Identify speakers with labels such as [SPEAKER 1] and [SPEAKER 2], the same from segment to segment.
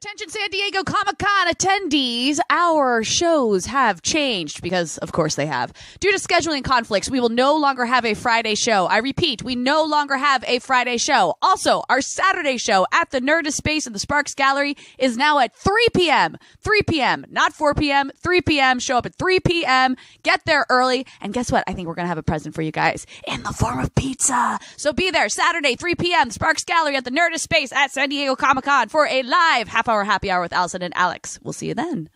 [SPEAKER 1] Attention San Diego Comic-Con attendees, our shows have changed because, of course, they have. Due to scheduling conflicts, we will no longer have a Friday show. I repeat, we no longer have a Friday show. Also, our Saturday show at the Nerdist Space in the Sparks Gallery is now at 3 p.m. 3 p.m., not 4 p.m., 3 p.m. Show up at 3 p.m. Get there early. And guess what? I think we're going to have a present for you guys in the form of pizza. So be there Saturday, 3 p.m., Sparks Gallery at the Nerdist Space at San Diego Comic-Con for a live half-hour happy hour with Alison and Alex. We'll see you then.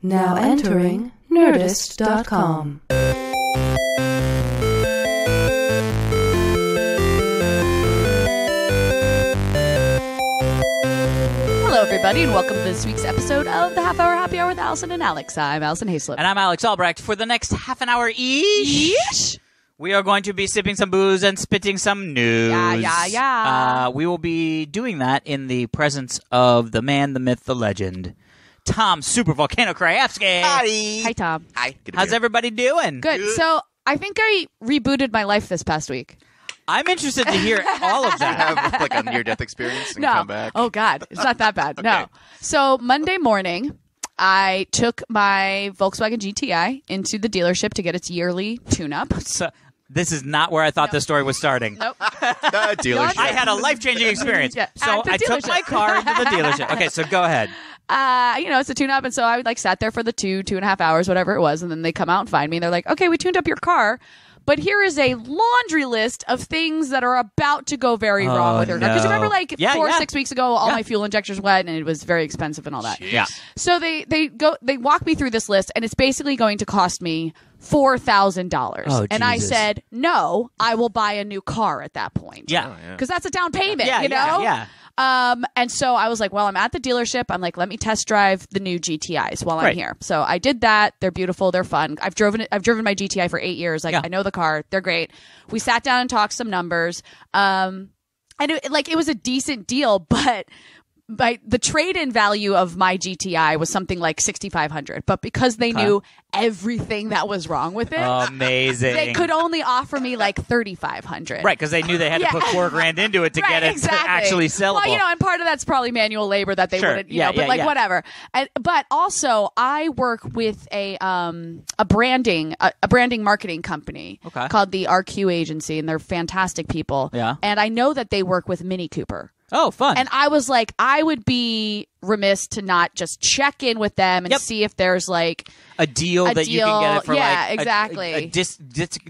[SPEAKER 2] Now entering Nerdist.com.
[SPEAKER 1] Hello, everybody, and welcome to this week's episode of the Half Hour Happy Hour with Alison and Alex. I'm Alison Haislip.
[SPEAKER 3] And I'm Alex Albrecht. For the next half an hour-ish, we are going to be sipping some booze and spitting some news.
[SPEAKER 1] Yeah.
[SPEAKER 3] We will be doing that in the presence of the man, the myth, the legend, Tom Super Volcano Krajewski.
[SPEAKER 1] Hi, Tom.
[SPEAKER 4] Hi.
[SPEAKER 3] How's everybody doing?
[SPEAKER 1] Good. So I think I rebooted my life this past week.
[SPEAKER 3] I'm interested to hear all of that.
[SPEAKER 4] Have like a near-death experience and come back.
[SPEAKER 1] Oh, God. It's not that bad.
[SPEAKER 4] Okay.
[SPEAKER 1] No. So Monday morning, I took my Volkswagen GTI into the dealership to get its yearly tune-up.
[SPEAKER 3] So, this is not where I thought the story was starting.
[SPEAKER 1] Nope.
[SPEAKER 4] The dealership.
[SPEAKER 3] I had a life-changing experience.
[SPEAKER 1] Yeah,
[SPEAKER 3] So
[SPEAKER 1] at the
[SPEAKER 3] I took
[SPEAKER 1] dealership.
[SPEAKER 3] my car into the dealership. Okay, so go ahead.
[SPEAKER 1] It's a tune-up, and so I sat there for the 2.5 hours, whatever it was, and then they come out and find me, and they're like, okay, we tuned up your car, but here is a laundry list of things that are about to go very wrong with your car. Because you remember, 6 weeks ago, all my fuel injectors went, and it was very expensive and all that.
[SPEAKER 3] Yeah.
[SPEAKER 1] So they walk me through this list, and it's basically going to cost me $4,000.
[SPEAKER 3] Oh,
[SPEAKER 1] and I
[SPEAKER 3] Jesus.
[SPEAKER 1] said, no, I will buy a new car at that point.
[SPEAKER 3] Yeah.
[SPEAKER 1] Because that's a down payment,
[SPEAKER 3] Yeah,
[SPEAKER 1] you know?
[SPEAKER 3] yeah.
[SPEAKER 1] And so I was like, well, I'm at the dealership. I'm like, let me test drive the new GTIs while I'm
[SPEAKER 3] Right.
[SPEAKER 1] here. So I did that. They're beautiful. They're fun. I've driven my GTI for 8 years. I know the car. They're great. We sat down and talked some numbers. And it was a decent deal, but the trade-in value of my GTI was something like $6,500. But because they knew everything that was wrong with it,
[SPEAKER 3] Amazing.
[SPEAKER 1] they could only offer me like $3,500.
[SPEAKER 3] Right, because they knew they had to put $4,000 into it to get it to actually sellable.
[SPEAKER 1] Well, and part of that's probably manual labor that they
[SPEAKER 3] Sure.
[SPEAKER 1] wouldn't, whatever. But also, I work with a branding marketing company called the RQ Agency, and they're fantastic people.
[SPEAKER 3] Yeah.
[SPEAKER 1] And I know that they work with Mini Cooper.
[SPEAKER 3] Oh, fun.
[SPEAKER 1] And I was like, I would be remiss to not just check in with them and see if there's like
[SPEAKER 3] a deal that you can get it for
[SPEAKER 1] exactly.
[SPEAKER 3] a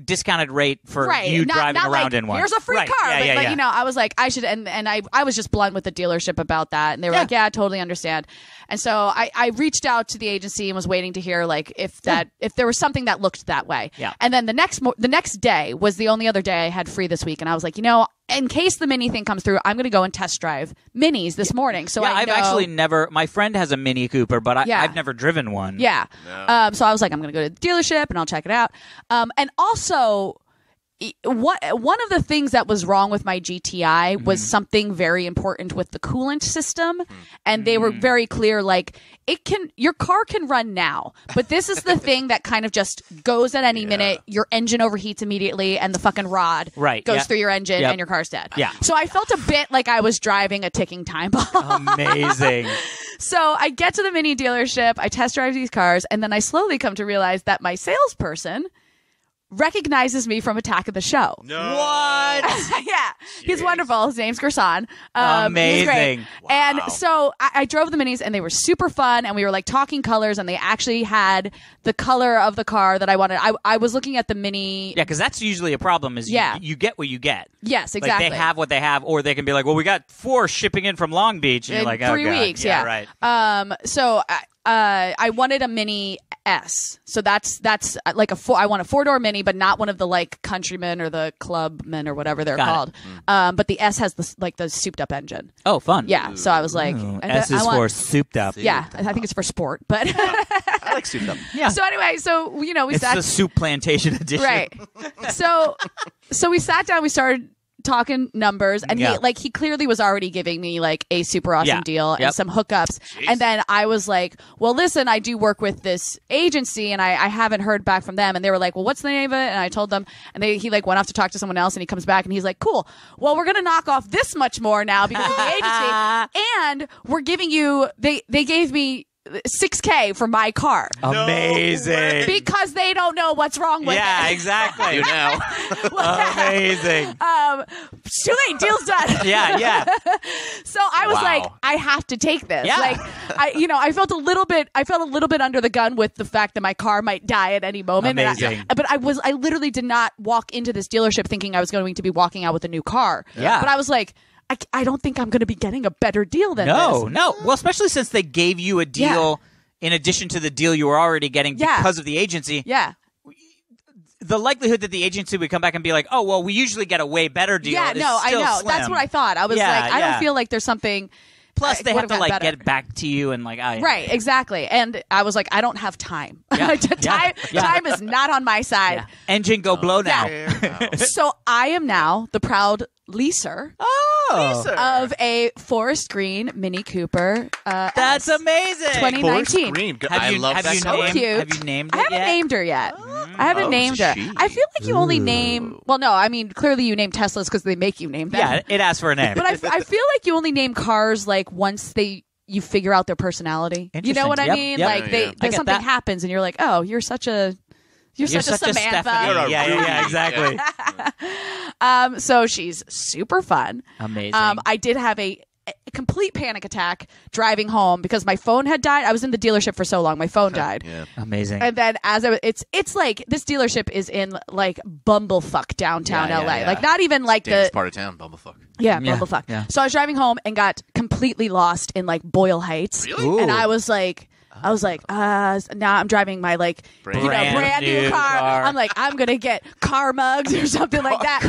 [SPEAKER 3] discounted rate for you
[SPEAKER 1] not
[SPEAKER 3] driving around
[SPEAKER 1] like,
[SPEAKER 3] in one.
[SPEAKER 1] Here's a free car. But I was like, I should, and I was just blunt with the dealership about that. And they were like, yeah, I totally understand. And so I reached out to the agency and was waiting to hear like if there was something that looked that way.
[SPEAKER 3] Yeah.
[SPEAKER 1] And then the next day was the only other day I had free this week. And I was like, in case the Mini thing comes through, I'm going to go and test drive Minis this morning. So
[SPEAKER 3] I've actually never. My friend has a Mini Cooper, but I've never driven one.
[SPEAKER 1] Yeah.
[SPEAKER 4] No.
[SPEAKER 1] So I was like, I'm going to go to the dealership and I'll check it out. And also, one of the things that was wrong with my GTI was something very important with the coolant system, and they were very clear. Like your car can run now, but this is the thing that kind of just goes at any minute. Your engine overheats immediately, and the fucking rod goes through your engine, and your car's dead.
[SPEAKER 3] Yeah.
[SPEAKER 1] So I felt a bit like I was driving a ticking time bomb.
[SPEAKER 3] Amazing.
[SPEAKER 1] So I get to the Mini dealership, I test drive these cars, and then I slowly come to realize that my salesperson recognizes me from Attack of the Show.
[SPEAKER 4] No.
[SPEAKER 3] What?
[SPEAKER 1] Yeah. He's wonderful. His name's Gerson.
[SPEAKER 3] Amazing.
[SPEAKER 1] He's great.
[SPEAKER 4] Wow.
[SPEAKER 1] And so I drove the Minis, and they were super fun, and we were like talking colors, and they actually had the color of the car that I wanted. I was looking at the Mini.
[SPEAKER 3] Yeah, because that's usually a problem is you get what you get.
[SPEAKER 1] Yes, exactly.
[SPEAKER 3] Like they have what they have, or they can be like, well, we got 4 shipping in from Long Beach. And you're like,
[SPEAKER 1] 3 weeks. Yeah.
[SPEAKER 3] Right.
[SPEAKER 1] So I wanted a Mini S. So that's like I want a 4-door Mini, but not one of the like Countrymen or the Clubmen or whatever they're called. But the S has the souped up engine.
[SPEAKER 3] Oh, fun.
[SPEAKER 1] Yeah. So I was like,
[SPEAKER 3] S is for souped up.
[SPEAKER 1] Yeah, I think it's for sport, but
[SPEAKER 4] I like souped up.
[SPEAKER 3] Yeah.
[SPEAKER 1] So anyway, we
[SPEAKER 3] it's
[SPEAKER 1] sat
[SPEAKER 3] the soup plantation edition.
[SPEAKER 1] right. So we sat down, we started talking numbers, and he clearly was already giving me like a super awesome deal and some hookups. Jeez. And then I was like, well, listen, I do work with this agency, and I haven't heard back from them. And they were like, well, what's the name of it? And I told them, and he like went off to talk to someone else, and he comes back and he's like, cool. Well, we're gonna knock off this much more now because of the agency, and we're giving you. They gave me $6,000 for my car.
[SPEAKER 3] Amazing.
[SPEAKER 1] Because they don't know what's wrong with it.
[SPEAKER 3] Yeah, exactly.
[SPEAKER 4] You know.
[SPEAKER 3] Amazing.
[SPEAKER 1] It's too late. Deal's done.
[SPEAKER 3] Yeah.
[SPEAKER 1] So I was like, I have to take this.
[SPEAKER 3] Yeah.
[SPEAKER 1] Like, I felt a little bit under the gun with the fact that my car might die at any moment.
[SPEAKER 3] Amazing.
[SPEAKER 1] But I literally did not walk into this dealership thinking I was going to be walking out with a new car.
[SPEAKER 3] Yeah.
[SPEAKER 1] But I was like, I don't think I'm going to be getting a better deal than this.
[SPEAKER 3] No. Well, especially since they gave you a deal in addition to the deal you were already getting because of the agency.
[SPEAKER 1] Yeah.
[SPEAKER 3] The likelihood that the agency would come back and be like, oh, well, we usually get a way better deal.
[SPEAKER 1] Yeah, no, I know.
[SPEAKER 3] Slim.
[SPEAKER 1] That's what I thought. I was I don't feel like there's something.
[SPEAKER 3] Plus, they have to like get back to you and like,
[SPEAKER 1] right, exactly. And I was like, I don't have time.
[SPEAKER 3] Yeah.
[SPEAKER 1] Time is not on my side.
[SPEAKER 3] Yeah. Engine go blow now.
[SPEAKER 1] So I am now the proud leaser. Of a Forest Green Mini Cooper.
[SPEAKER 3] That's amazing.
[SPEAKER 1] 2019.
[SPEAKER 4] Green. I love that color.
[SPEAKER 1] Cute.
[SPEAKER 3] Have you named it
[SPEAKER 1] I haven't named her yet. I haven't named her. I feel like you only name. Well, no, I mean clearly you name Teslas because they make you name them.
[SPEAKER 3] Yeah, it asks for a name.
[SPEAKER 1] But I feel like you only name cars like once you figure out their personality. You know what I mean?
[SPEAKER 3] Yep.
[SPEAKER 1] Like something happens and you're like, oh, you're such a Samantha.
[SPEAKER 3] Stephanie. Yeah, exactly.
[SPEAKER 1] So she's super fun.
[SPEAKER 3] Amazing.
[SPEAKER 1] I did have a complete panic attack driving home because my phone had died. I was in the dealership for so long, my phone died.
[SPEAKER 4] Yeah.
[SPEAKER 3] Amazing.
[SPEAKER 1] And then it's like this dealership is in like bumblefuck downtown LA.
[SPEAKER 4] Yeah.
[SPEAKER 1] Like not even like
[SPEAKER 4] Dangerous part of town, bumblefuck.
[SPEAKER 1] Yeah, bumblefuck.
[SPEAKER 3] Yeah.
[SPEAKER 1] So I was driving home and got completely lost in like Boyle Heights.
[SPEAKER 4] Really?
[SPEAKER 3] Ooh.
[SPEAKER 1] And I was like, now I'm driving my like brand new car. I'm like, I'm gonna get car mugs or something like that.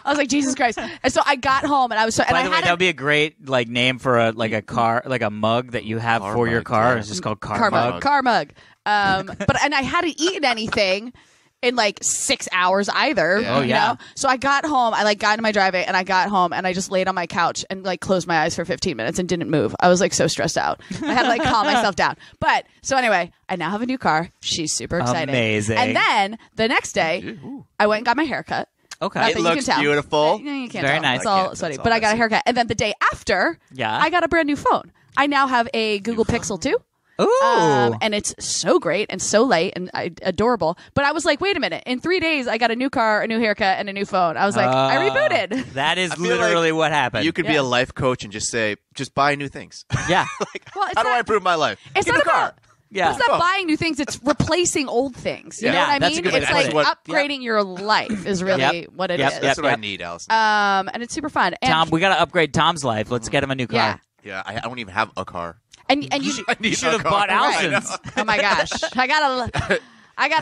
[SPEAKER 1] I was like, Jesus Christ! And so I got home and I was so.
[SPEAKER 3] By the way, that would be a great like name for a car, like a mug that you have for your car. It's just called car mug.
[SPEAKER 1] Car mug. But I hadn't eaten anything in like 6 hours either.
[SPEAKER 4] Yeah.
[SPEAKER 3] Oh, yeah.
[SPEAKER 1] You know? So I got home, I like got into my driveway and I got home and I just laid on my couch and like closed my eyes for 15 minutes and didn't move. I was like so stressed out. I had to like calm myself down. But so anyway, I now have a new car. She's super excited.
[SPEAKER 3] Amazing.
[SPEAKER 1] And then the next day, I went and got my haircut.
[SPEAKER 3] Okay.
[SPEAKER 1] Not
[SPEAKER 4] It
[SPEAKER 1] that you
[SPEAKER 4] looks
[SPEAKER 1] can tell.
[SPEAKER 4] beautiful.
[SPEAKER 1] You can't
[SPEAKER 3] Very
[SPEAKER 1] tell.
[SPEAKER 3] nice.
[SPEAKER 1] It's all
[SPEAKER 4] That's
[SPEAKER 1] sweaty.
[SPEAKER 4] all
[SPEAKER 1] But I
[SPEAKER 4] I
[SPEAKER 1] got a
[SPEAKER 4] see.
[SPEAKER 1] haircut. And then the day after, I got a brand new phone. I now have a Google Pixel 2.
[SPEAKER 3] Ooh.
[SPEAKER 1] And it's so great and so light and adorable. But I was like, wait a minute. In 3 days, I got a new car, a new haircut, and a new phone. I was like, I rebooted.
[SPEAKER 3] That is
[SPEAKER 4] I feel
[SPEAKER 3] literally
[SPEAKER 4] like
[SPEAKER 3] what happened.
[SPEAKER 4] You could be a life coach and just say, just buy new things.
[SPEAKER 3] Yeah.
[SPEAKER 1] Well, it's
[SPEAKER 4] How do
[SPEAKER 1] not-
[SPEAKER 4] I improve my life?
[SPEAKER 1] It's
[SPEAKER 4] Get
[SPEAKER 1] not
[SPEAKER 4] a car.
[SPEAKER 1] about.
[SPEAKER 3] Yeah.
[SPEAKER 1] It's not buying new things. It's replacing old things. You
[SPEAKER 4] Yeah.
[SPEAKER 1] know what I
[SPEAKER 3] That's a
[SPEAKER 1] mean?
[SPEAKER 3] good way
[SPEAKER 1] It's
[SPEAKER 3] to
[SPEAKER 1] like
[SPEAKER 3] put
[SPEAKER 4] it.
[SPEAKER 1] upgrading your life is really what it is.
[SPEAKER 4] That's what I need, Alison.
[SPEAKER 1] And it's super fun. And,
[SPEAKER 3] Tom, we got to upgrade Tom's life. Let's get him a new car.
[SPEAKER 1] Yeah.
[SPEAKER 4] Yeah, I don't even have a car.
[SPEAKER 1] And you
[SPEAKER 4] I need
[SPEAKER 3] should
[SPEAKER 4] a
[SPEAKER 3] have
[SPEAKER 4] car.
[SPEAKER 3] bought
[SPEAKER 4] I know.
[SPEAKER 3] Allison's.
[SPEAKER 1] oh my gosh, I got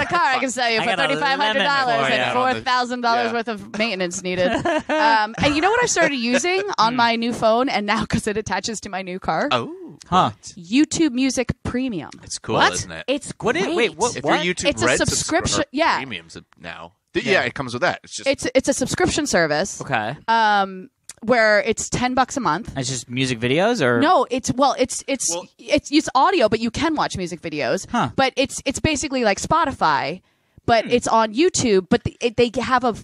[SPEAKER 1] a car I can sell you
[SPEAKER 3] I
[SPEAKER 1] for
[SPEAKER 3] got a
[SPEAKER 1] $3,500
[SPEAKER 3] lemon for
[SPEAKER 1] and
[SPEAKER 3] you.
[SPEAKER 1] $4,000
[SPEAKER 4] Yeah.
[SPEAKER 1] worth of maintenance needed. And you know what I started using on my new phone, and now because it attaches to my new car,
[SPEAKER 4] Oh,
[SPEAKER 3] Huh.
[SPEAKER 1] YouTube Music Premium.
[SPEAKER 4] it's cool,
[SPEAKER 3] What?
[SPEAKER 4] isn't it?
[SPEAKER 1] It's
[SPEAKER 3] What is-
[SPEAKER 1] great.
[SPEAKER 3] wait, what-
[SPEAKER 4] If you're YouTube
[SPEAKER 1] It's a
[SPEAKER 4] Red
[SPEAKER 1] subscription-
[SPEAKER 4] or
[SPEAKER 1] yeah.
[SPEAKER 4] premiums now. Yeah, it comes with that. It's just
[SPEAKER 1] It's a subscription service.
[SPEAKER 3] Okay.
[SPEAKER 1] Where it's $10 a month.
[SPEAKER 3] It's just music videos or?
[SPEAKER 1] No, it's audio, but you can watch music videos.
[SPEAKER 3] Huh.
[SPEAKER 1] But it's basically like Spotify, but it's on YouTube. But they have a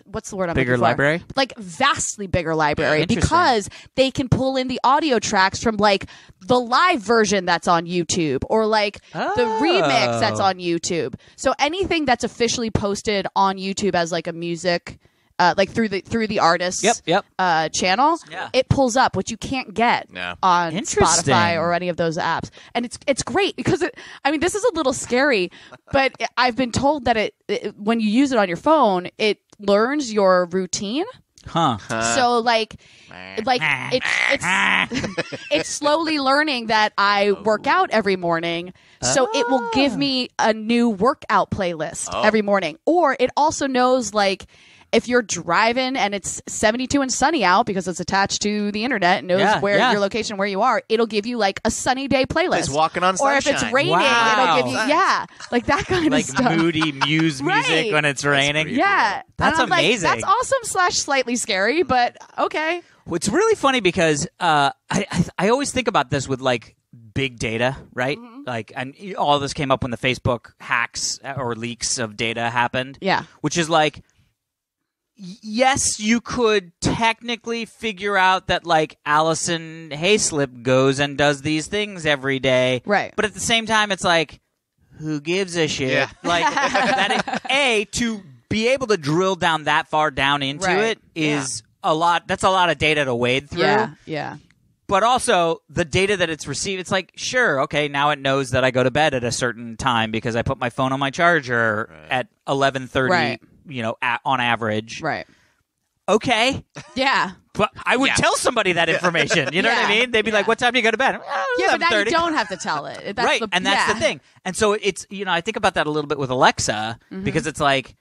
[SPEAKER 1] what's the word I'm
[SPEAKER 3] Bigger
[SPEAKER 1] looking for?
[SPEAKER 3] library?
[SPEAKER 1] Like vastly bigger library
[SPEAKER 3] Interesting.
[SPEAKER 1] because they can pull in the audio tracks from like the live version that's on YouTube or like the remix that's on YouTube. So anything that's officially posted on YouTube as like a music. Like through the artist's channel, it pulls up, which you can't get on Spotify or any of those apps, and it's great because this is a little scary, but I've been told that it when you use it on your phone, it learns your routine.
[SPEAKER 3] Huh.
[SPEAKER 1] So it's slowly learning that I work out every morning, so it will give me a new workout playlist every morning, or it also knows like. if you're driving and it's 72 and sunny out because it's attached to the internet and knows where your location, where you are, it'll give you like a sunny day playlist.
[SPEAKER 4] It's walking on sunshine.
[SPEAKER 1] Or if it's raining, it'll give you like that kind of stuff.
[SPEAKER 3] Like moody Muse music when it's raining.
[SPEAKER 1] Yeah.
[SPEAKER 3] That's amazing.
[SPEAKER 1] Like, that's awesome / slightly scary, but okay.
[SPEAKER 3] It's really funny because I always think about this with like big data, right? Like, and all this came up when the Facebook hacks or leaks of data happened.
[SPEAKER 1] Yeah.
[SPEAKER 3] Which is like, yes, you could technically figure out that like Alison Haislip goes and does these things every day.
[SPEAKER 1] Right.
[SPEAKER 3] But at the same time, it's like, who gives a shit?
[SPEAKER 4] Yeah.
[SPEAKER 3] Like, to be able to drill down that far down into it is a lot. That's a lot of data to wade through.
[SPEAKER 1] Yeah.
[SPEAKER 3] But also, the data that it's received, it's like, sure, okay, now it knows that I go to bed at a certain time because I put my phone on my charger at 11:30, on average.
[SPEAKER 1] Right.
[SPEAKER 3] Okay.
[SPEAKER 1] Yeah.
[SPEAKER 3] But I would tell somebody that information. You know what I mean? They'd be like, what time do you go to bed?
[SPEAKER 1] But now you don't have to tell it. That's
[SPEAKER 3] that's the thing. And so it's, I think about that a little bit with Alexa because it's like,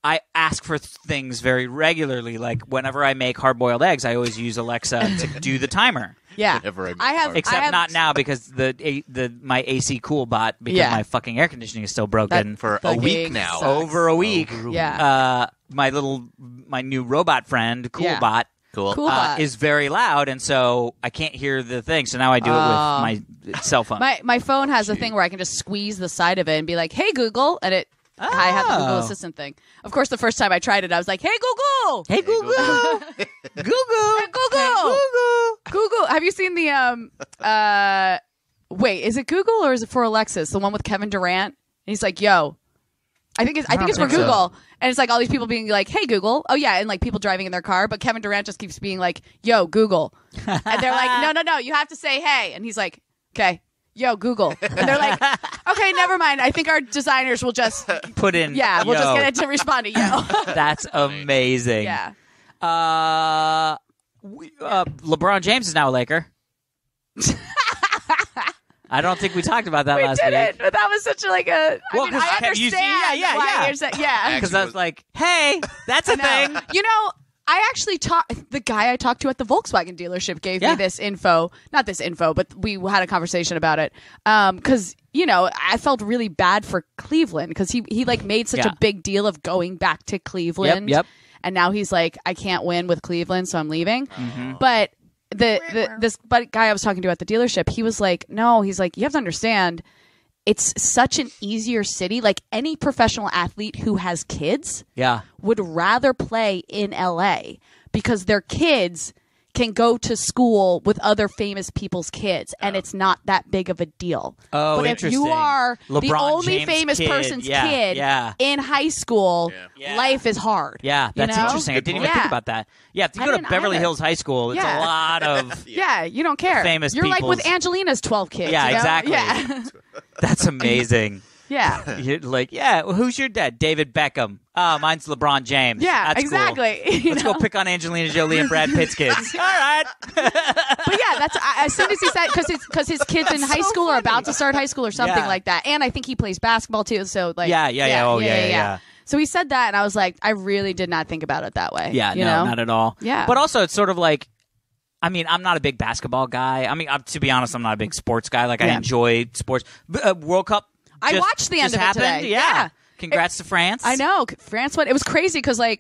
[SPEAKER 3] I ask for things very regularly. Like whenever I make hard-boiled eggs, I always use Alexa to do the timer.
[SPEAKER 1] Yeah,
[SPEAKER 3] Except not now because my AC Cool bot because my fucking air conditioning is still broken
[SPEAKER 4] for a week now.
[SPEAKER 1] Sucks.
[SPEAKER 3] Over a week.
[SPEAKER 1] Yeah.
[SPEAKER 3] My new robot friend, Coolbot,
[SPEAKER 1] Coolbot
[SPEAKER 3] is very loud, and so I can't hear the thing. So now I do it with my cell phone.
[SPEAKER 1] My phone has a thing where I can just squeeze the side of it and be like, "Hey Google," and it. I have the Google Assistant thing. Of course, the first time I tried it, I was like, "Hey Google,
[SPEAKER 3] hey Google, Google,
[SPEAKER 1] hey, Google, Google." Have you seen the Wait, is it Google or is it for Alexis? The one with Kevin Durant. And he's like, "Yo." I think it's for Google. And it's like all these people being like, "Hey Google." Oh yeah, and like people driving in their car, but Kevin Durant just keeps being like, "Yo, Google." And they're like, "No, you have to say hey." And he's like, "Okay. Yo, Google." And they're like, "Okay, never mind. I think our designers will just
[SPEAKER 3] put in
[SPEAKER 1] we'll just get it to respond to yo."
[SPEAKER 3] That's amazing.
[SPEAKER 1] Yeah.
[SPEAKER 3] LeBron James is now a Laker. I don't think we talked about that last week.
[SPEAKER 1] We didn't, but that was such a I understand.
[SPEAKER 3] Yeah. Because I was like, hey, that's a thing.
[SPEAKER 1] I actually the guy I talked to at the Volkswagen dealership gave me this info. Not this info, but we had a conversation about it. Because, I felt really bad for Cleveland because he made such a big deal of going back to Cleveland.
[SPEAKER 3] Yep.
[SPEAKER 1] And now he's like, I can't win with Cleveland, so I'm leaving. But this guy I was talking to at the dealership, he was like, no, he's like, you have to understand, it's such an easier city. Like any professional athlete who has kids would rather play in LA because their kids can go to school with other famous people's kids and it's not that big of a deal.
[SPEAKER 3] Oh,
[SPEAKER 1] but
[SPEAKER 3] interesting.
[SPEAKER 1] if you are
[SPEAKER 3] LeBron
[SPEAKER 1] the only
[SPEAKER 3] James
[SPEAKER 1] famous person's kid
[SPEAKER 3] in
[SPEAKER 1] high school, life is hard.
[SPEAKER 3] Yeah, that's interesting. I didn't even think about that. Yeah, if you go to Beverly Hills High School, it's a lot of
[SPEAKER 1] you don't care.
[SPEAKER 3] Famous
[SPEAKER 1] You're like with
[SPEAKER 3] people's-
[SPEAKER 1] Angelina's 12 kids.
[SPEAKER 3] Yeah,
[SPEAKER 1] you know?
[SPEAKER 3] exactly.
[SPEAKER 1] Yeah.
[SPEAKER 3] That's amazing.
[SPEAKER 1] Yeah.
[SPEAKER 3] You're like, well, who's your dad? David Beckham. Oh, mine's LeBron James.
[SPEAKER 1] Yeah,
[SPEAKER 3] that's
[SPEAKER 1] exactly.
[SPEAKER 3] Cool. Let's go pick on Angelina Jolie and Brad Pitt's kids. All right.
[SPEAKER 1] But yeah, that's as soon as he said because his kids in high school are about to start high school or something like that, and I think he plays basketball too. So like, yeah. So he said that, and I was like, I really did not think about it that way.
[SPEAKER 3] Yeah, not at all.
[SPEAKER 1] Yeah,
[SPEAKER 3] but also it's sort of like, I mean, I'm not a big basketball guy. I mean, to be honest, I'm not a big sports guy. Like I enjoy sports. World Cup.
[SPEAKER 1] I watched the end of it today.
[SPEAKER 3] Yeah. Congrats to France.
[SPEAKER 1] I know. France won. It was crazy because I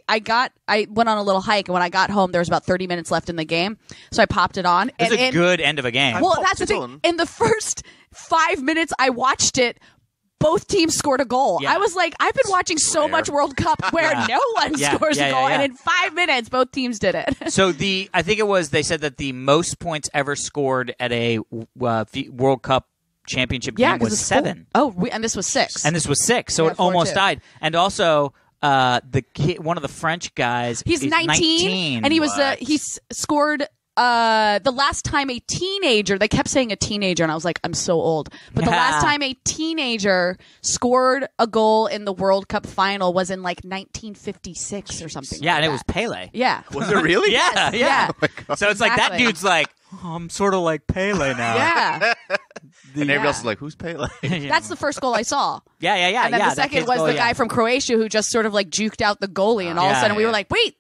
[SPEAKER 1] went on a little hike, and when I got home, there was about 30 minutes left in the game. So I popped it on.
[SPEAKER 3] It was a good end of a game.
[SPEAKER 1] Well, that's the thing. In the first 5 minutes I watched it, both teams scored a goal.
[SPEAKER 3] Yeah.
[SPEAKER 1] I was like, I've been watching so much World Cup where no one scores a goal, and in 5 minutes, both teams did it.
[SPEAKER 3] So I think it was, they said that the most points ever scored at a World Cup championship game was 7.
[SPEAKER 1] And this was 6.
[SPEAKER 3] And this was 6, so it almost died. And also, the kid, one of the French guys,
[SPEAKER 1] he's 19, and he was he scored. The last time a teenager, they kept saying a teenager, and I was like, I'm so old. But the last time a teenager scored a goal in the World Cup final was in like 1956 or something.
[SPEAKER 3] Yeah,
[SPEAKER 1] like
[SPEAKER 3] and
[SPEAKER 1] that.
[SPEAKER 3] it was Pele.
[SPEAKER 1] Yeah.
[SPEAKER 4] Was it really?
[SPEAKER 3] Yeah.
[SPEAKER 1] Yeah.
[SPEAKER 4] Oh my God.
[SPEAKER 3] So it's like that dude's like, I'm sort of like Pele now.
[SPEAKER 1] Yeah.
[SPEAKER 4] And everybody else is like, "Who's Pele?"
[SPEAKER 1] That's the first goal I saw.
[SPEAKER 3] Yeah.
[SPEAKER 1] And then the second was the guy from Croatia who just sort of like juked out the goalie, and all of a sudden we were like, "Wait,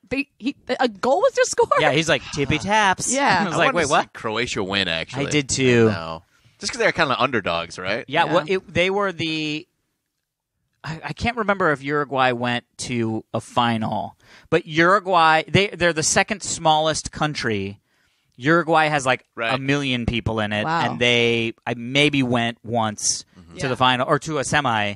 [SPEAKER 1] a goal was just scored?"
[SPEAKER 3] Yeah, he's like tippy taps.
[SPEAKER 1] Yeah.
[SPEAKER 3] I was like, "Wait, what?"
[SPEAKER 4] Croatia win, actually.
[SPEAKER 3] I did too.
[SPEAKER 4] No. Just because they're kind of underdogs, right?
[SPEAKER 3] Yeah. Well, they were the. I can't remember if Uruguay went to a final, but Uruguay they're the second smallest country. Uruguay has like 1 million people in it, and I maybe went once to the final or to a semi.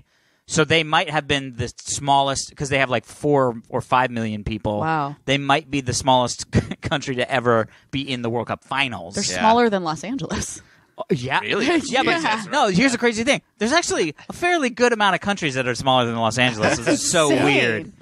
[SPEAKER 3] So they might have been the smallest because they have like 4 or 5 million people.
[SPEAKER 1] Wow.
[SPEAKER 3] They might be the smallest country to ever be in the World Cup finals.
[SPEAKER 1] They're smaller than Los Angeles.
[SPEAKER 3] Yeah.
[SPEAKER 4] Really?
[SPEAKER 3] Yeah, but no, here's the crazy thing. There's actually a fairly good amount of countries that are smaller than Los Angeles. It's so weird.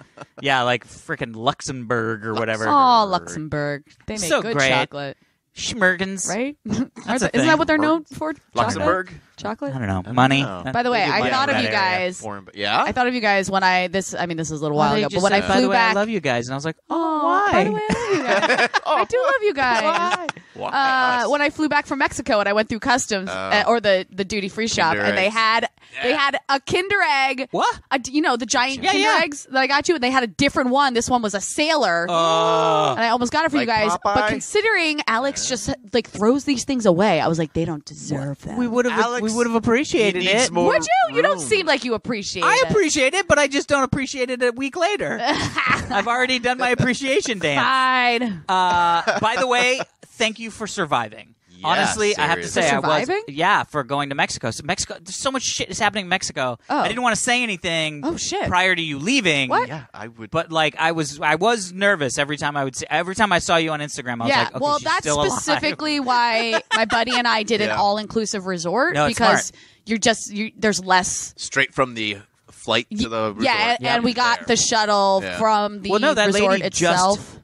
[SPEAKER 3] Yeah, like freaking Luxembourg or whatever.
[SPEAKER 1] Oh, Luxembourg. They make
[SPEAKER 3] So
[SPEAKER 1] good
[SPEAKER 3] great.
[SPEAKER 1] chocolate.
[SPEAKER 3] Schmergens.
[SPEAKER 1] Right?
[SPEAKER 3] That's a
[SPEAKER 1] Isn't
[SPEAKER 3] thing.
[SPEAKER 1] that what they're known for?
[SPEAKER 4] Luxembourg?
[SPEAKER 1] Chocolate?
[SPEAKER 3] I don't know. Money.
[SPEAKER 1] By the way, I thought of you
[SPEAKER 3] guys.
[SPEAKER 1] guys.
[SPEAKER 4] Yeah?
[SPEAKER 1] I thought of you guys when this is a little while ago, but when I
[SPEAKER 3] by
[SPEAKER 1] flew
[SPEAKER 3] the way,
[SPEAKER 1] back.
[SPEAKER 3] I love you guys. And I was like,
[SPEAKER 1] Oh,
[SPEAKER 3] why?
[SPEAKER 1] by the way, I love you guys. I do love you guys.
[SPEAKER 4] Why?
[SPEAKER 1] When I flew back from Mexico and I went through customs or the duty free shop,
[SPEAKER 4] Kinder
[SPEAKER 1] and they
[SPEAKER 4] eggs.
[SPEAKER 1] had a Kinder Egg.
[SPEAKER 3] What?
[SPEAKER 1] The giant Kinder
[SPEAKER 3] yeah.
[SPEAKER 1] Eggs that I got you, and they had a different one. This one was a sailor. And I almost got it for you
[SPEAKER 4] Like
[SPEAKER 1] guys.
[SPEAKER 4] Popeye?
[SPEAKER 1] But considering Alex just like throws these things away, I was like, they don't deserve them.
[SPEAKER 3] We would have appreciated
[SPEAKER 4] He needs
[SPEAKER 3] it.
[SPEAKER 4] more
[SPEAKER 1] Would you? You don't
[SPEAKER 4] room.
[SPEAKER 1] seem like you appreciate
[SPEAKER 3] I
[SPEAKER 1] it.
[SPEAKER 3] appreciate it, but I just don't appreciate it a week later. I've already done my appreciation dance.
[SPEAKER 1] Fine.
[SPEAKER 3] By the way, thank you for surviving.
[SPEAKER 4] Yeah,
[SPEAKER 3] Honestly, I have to
[SPEAKER 4] seriously.
[SPEAKER 3] say,
[SPEAKER 1] For surviving?
[SPEAKER 3] for going to Mexico. So Mexico, there's so much shit is happening in Mexico.
[SPEAKER 1] Oh.
[SPEAKER 3] I didn't want to say anything.
[SPEAKER 1] Oh, shit.
[SPEAKER 3] Prior to you leaving.
[SPEAKER 1] What?
[SPEAKER 4] Yeah, I would.
[SPEAKER 3] But like I was nervous every time I saw you on Instagram. I was like, okay,
[SPEAKER 1] well,
[SPEAKER 3] she's
[SPEAKER 1] that's
[SPEAKER 3] still alive.
[SPEAKER 1] specifically why my buddy and I did an
[SPEAKER 4] Yeah.
[SPEAKER 1] all-inclusive resort
[SPEAKER 3] No, it's
[SPEAKER 1] because
[SPEAKER 3] smart.
[SPEAKER 1] there's less.
[SPEAKER 4] Straight from the flight to the resort.
[SPEAKER 1] Yeah, and we got the shuttle
[SPEAKER 4] Yeah.
[SPEAKER 1] from the
[SPEAKER 3] that
[SPEAKER 1] resort
[SPEAKER 3] lady
[SPEAKER 1] itself.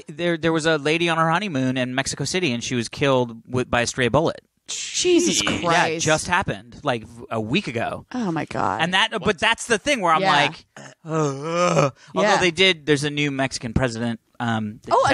[SPEAKER 3] there was a lady on her honeymoon in Mexico City, and she was killed by a stray bullet.
[SPEAKER 1] Jesus Christ!
[SPEAKER 3] Yeah, it just happened like a week ago.
[SPEAKER 1] Oh my God!
[SPEAKER 3] And but that's the thing where I'm like, although there's a new Mexican president.
[SPEAKER 1] a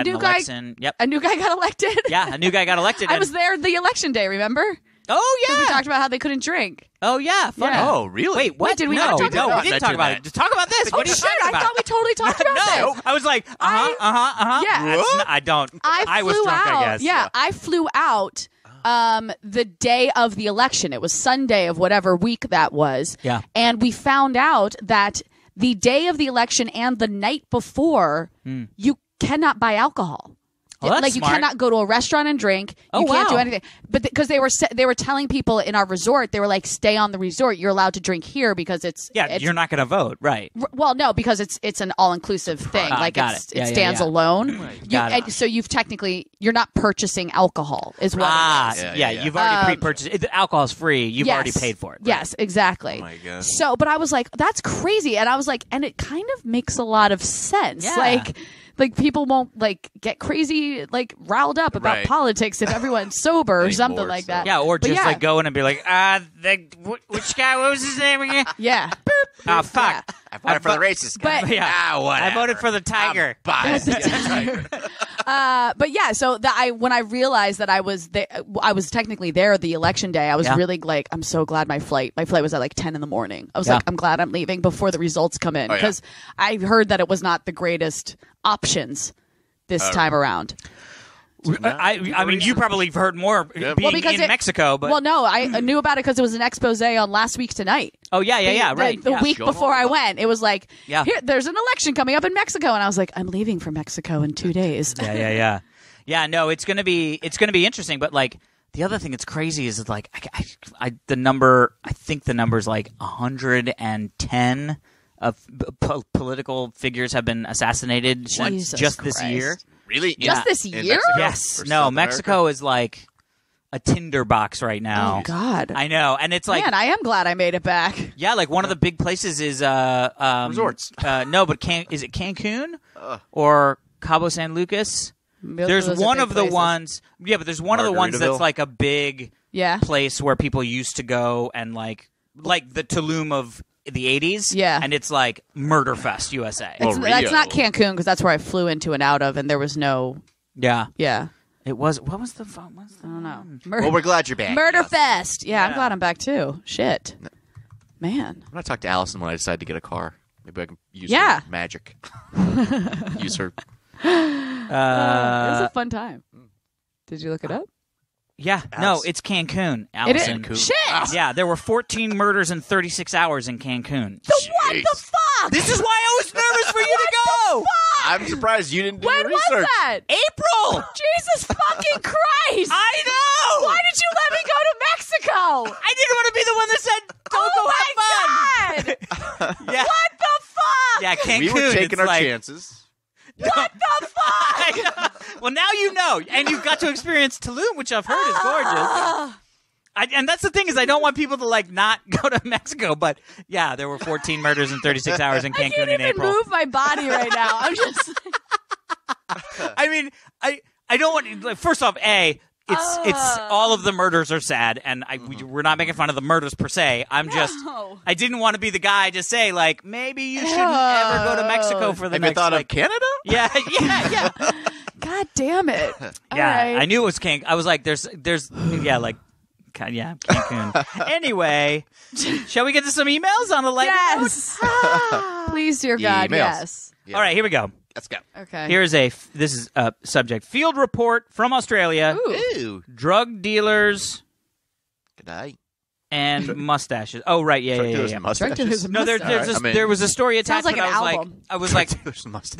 [SPEAKER 1] new guy.
[SPEAKER 3] Yep.
[SPEAKER 1] A new guy got elected.
[SPEAKER 3] Yeah, a new guy got elected.
[SPEAKER 1] I was there the election day. Remember?
[SPEAKER 3] Oh
[SPEAKER 1] Because we
[SPEAKER 3] yeah.
[SPEAKER 1] talked about how they couldn't drink.
[SPEAKER 3] Oh yeah. Funny.
[SPEAKER 1] Yeah.
[SPEAKER 4] Oh, really?
[SPEAKER 3] Wait, what?
[SPEAKER 1] Wait, did we
[SPEAKER 3] no,
[SPEAKER 1] not talk about
[SPEAKER 3] we didn't talk about it. Just talk about this.
[SPEAKER 1] Oh
[SPEAKER 3] What are you
[SPEAKER 1] shit!
[SPEAKER 3] talking
[SPEAKER 1] I
[SPEAKER 3] about?
[SPEAKER 1] thought we totally talked about
[SPEAKER 3] No,
[SPEAKER 1] this.
[SPEAKER 3] I was like,
[SPEAKER 1] Yeah.
[SPEAKER 3] That's not- I don't. I was
[SPEAKER 1] flew
[SPEAKER 3] drunk,
[SPEAKER 1] out.
[SPEAKER 3] I guess.
[SPEAKER 1] Yeah, I flew out the day of the election. It was Sunday of whatever week that was.
[SPEAKER 3] Yeah.
[SPEAKER 1] And we found out that the day of the election and the night before, you cannot buy alcohol.
[SPEAKER 3] Oh, that's
[SPEAKER 1] like you
[SPEAKER 3] smart.
[SPEAKER 1] cannot go to a restaurant and drink.
[SPEAKER 3] Oh,
[SPEAKER 1] You can't do
[SPEAKER 3] wow.
[SPEAKER 1] anything. But because they were telling people in our resort, they were like, stay on the resort. You're allowed to drink here because it's
[SPEAKER 3] You're not going to vote, right?
[SPEAKER 1] well, no, because it's an all-inclusive thing. Like
[SPEAKER 3] got
[SPEAKER 1] it
[SPEAKER 3] it. Yeah,
[SPEAKER 1] stands
[SPEAKER 3] yeah.
[SPEAKER 1] alone.
[SPEAKER 3] Got it.
[SPEAKER 1] And so you're not purchasing alcohol, is what it is.
[SPEAKER 4] Yeah.
[SPEAKER 3] You've already pre-purchased it. The alcohol's free. You've already paid for it.
[SPEAKER 1] Yes, exactly.
[SPEAKER 4] Oh my God.
[SPEAKER 1] So, but I was like, that's crazy, and I was like, and it kind of makes a lot of sense.
[SPEAKER 3] Yeah.
[SPEAKER 1] Like people won't like get crazy, like riled up about
[SPEAKER 4] Right.
[SPEAKER 1] politics if everyone's sober or something
[SPEAKER 4] Anymore,
[SPEAKER 1] like
[SPEAKER 4] so.
[SPEAKER 1] that.
[SPEAKER 3] Yeah, or
[SPEAKER 1] But
[SPEAKER 3] just
[SPEAKER 1] yeah.
[SPEAKER 3] like go in and be like, which guy? What was his name again?
[SPEAKER 1] Yeah.
[SPEAKER 3] Oh fuck!
[SPEAKER 4] I voted for the racist guy.
[SPEAKER 1] But-
[SPEAKER 3] Yeah, I voted for the tiger.
[SPEAKER 4] Biased.
[SPEAKER 1] But yeah, so when I realized that I was technically there the election day, I was really like, I'm so glad my flight was at like 10 in the morning. I was like, I'm glad I'm leaving before the results come in
[SPEAKER 4] yeah.
[SPEAKER 1] because I heard that it was not the greatest options this time around.
[SPEAKER 3] I mean, you probably have heard more being in Mexico, but
[SPEAKER 1] well, no, I knew about it because it was an expose on Last Week Tonight.
[SPEAKER 3] oh yeah, right.
[SPEAKER 1] The
[SPEAKER 3] yeah.
[SPEAKER 1] week before I went, it was like,
[SPEAKER 3] Yeah.
[SPEAKER 1] here, there's an election coming up in Mexico, and I was like, I'm leaving for Mexico in 2 days.
[SPEAKER 3] Yeah. No, it's gonna be interesting. But like the other thing that's crazy is like I think the number is like 110 of political figures have been assassinated
[SPEAKER 1] Jesus
[SPEAKER 3] just this
[SPEAKER 1] Christ.
[SPEAKER 3] year.
[SPEAKER 4] Really?
[SPEAKER 1] Just this
[SPEAKER 4] In
[SPEAKER 1] year?
[SPEAKER 4] Mexico?
[SPEAKER 3] Yes.
[SPEAKER 4] Or
[SPEAKER 3] No,
[SPEAKER 4] South
[SPEAKER 3] Mexico
[SPEAKER 4] America?
[SPEAKER 3] is like a tinderbox right now.
[SPEAKER 1] Oh God.
[SPEAKER 3] I know, and it's like
[SPEAKER 1] Man, I am glad I made it back.
[SPEAKER 3] yeah, like one of the big places is
[SPEAKER 4] Resorts.
[SPEAKER 3] No, but is it Cancun or Cabo San Lucas? There's
[SPEAKER 1] Those are
[SPEAKER 3] one
[SPEAKER 1] big
[SPEAKER 3] of the
[SPEAKER 1] places.
[SPEAKER 3] ones. Yeah, but there's one of the ones that's
[SPEAKER 4] Margaritaville?
[SPEAKER 3] like a big
[SPEAKER 1] Yeah.
[SPEAKER 3] place where people used to go and like the Tulum of the 80s.
[SPEAKER 1] Yeah.
[SPEAKER 3] And it's like Murder Fest USA.
[SPEAKER 4] Oh,
[SPEAKER 1] That's
[SPEAKER 4] Rio.
[SPEAKER 1] not Cancun because that's where I flew into and out of, and there was no.
[SPEAKER 3] Yeah.
[SPEAKER 1] Yeah.
[SPEAKER 3] It was. What was the fun?
[SPEAKER 1] I don't know.
[SPEAKER 4] Well, we're glad you're back.
[SPEAKER 1] Murder
[SPEAKER 4] Yes.
[SPEAKER 1] Fest. Yeah, I'm glad I'm back too. Shit. Man.
[SPEAKER 4] I'm going to talk to Alison when I decide to get a car. Maybe I can use
[SPEAKER 1] Yeah.
[SPEAKER 4] her magic. Use her.
[SPEAKER 1] It was a fun time. Did you look it up?
[SPEAKER 3] Yeah. No, it's Cancun,
[SPEAKER 1] It
[SPEAKER 3] Allison.
[SPEAKER 1] is. Shit.
[SPEAKER 3] Yeah, there were 14 murders in 36 hours in Cancun.
[SPEAKER 1] What the fuck?
[SPEAKER 3] This is why I was nervous for you to go.
[SPEAKER 4] I'm surprised you didn't do
[SPEAKER 1] When
[SPEAKER 4] your
[SPEAKER 1] was
[SPEAKER 4] research.
[SPEAKER 1] that?
[SPEAKER 3] April.
[SPEAKER 1] Jesus fucking Christ!
[SPEAKER 3] I know.
[SPEAKER 1] Why did you let me go to Mexico?
[SPEAKER 3] I didn't want to be the one that said, "Don't go have fun."
[SPEAKER 1] God!
[SPEAKER 3] Yeah.
[SPEAKER 1] What the fuck?
[SPEAKER 3] Yeah, Cancun.
[SPEAKER 4] We were taking
[SPEAKER 3] it's
[SPEAKER 4] our
[SPEAKER 3] like,
[SPEAKER 4] chances.
[SPEAKER 1] What the fuck?
[SPEAKER 3] Well, now you know, and you've got to experience Tulum, which I've heard is gorgeous. And that's the thing is, I don't want people to like not go to Mexico, but yeah, there were 14 murders in 36 hours in
[SPEAKER 1] I
[SPEAKER 3] Cancun
[SPEAKER 1] can't
[SPEAKER 3] in
[SPEAKER 1] even
[SPEAKER 3] April.
[SPEAKER 1] move my body right now. I'm just.
[SPEAKER 3] I mean, I don't want. Like, first off, it's all of the murders are sad, and we're not making fun of the murders per se. I'm just. I didn't want to be the guy to say like maybe you shouldn't ever go to Mexico for the
[SPEAKER 4] Have
[SPEAKER 3] next.
[SPEAKER 4] you thought
[SPEAKER 3] like,
[SPEAKER 4] of Canada?
[SPEAKER 3] Yeah.
[SPEAKER 1] God damn it!
[SPEAKER 3] Yeah, I knew it was Cancun. I was like, there's, Cancun. Anyway, shall we get to some emails on the light?
[SPEAKER 1] Yes. Please, dear God,
[SPEAKER 4] Emails.
[SPEAKER 1] yes.
[SPEAKER 4] Yeah.
[SPEAKER 3] All right, here we go.
[SPEAKER 4] Let's go.
[SPEAKER 1] Okay.
[SPEAKER 3] This is a subject. Field report from Australia.
[SPEAKER 1] Ooh.
[SPEAKER 4] Ew.
[SPEAKER 3] Drug dealers
[SPEAKER 4] Good night.
[SPEAKER 3] and mustaches. Oh, right. Yeah.
[SPEAKER 1] Drug dealers and
[SPEAKER 3] No,
[SPEAKER 1] mustaches.
[SPEAKER 3] there was a story attached.
[SPEAKER 1] Sounds like
[SPEAKER 3] but
[SPEAKER 1] an album.
[SPEAKER 3] I was like,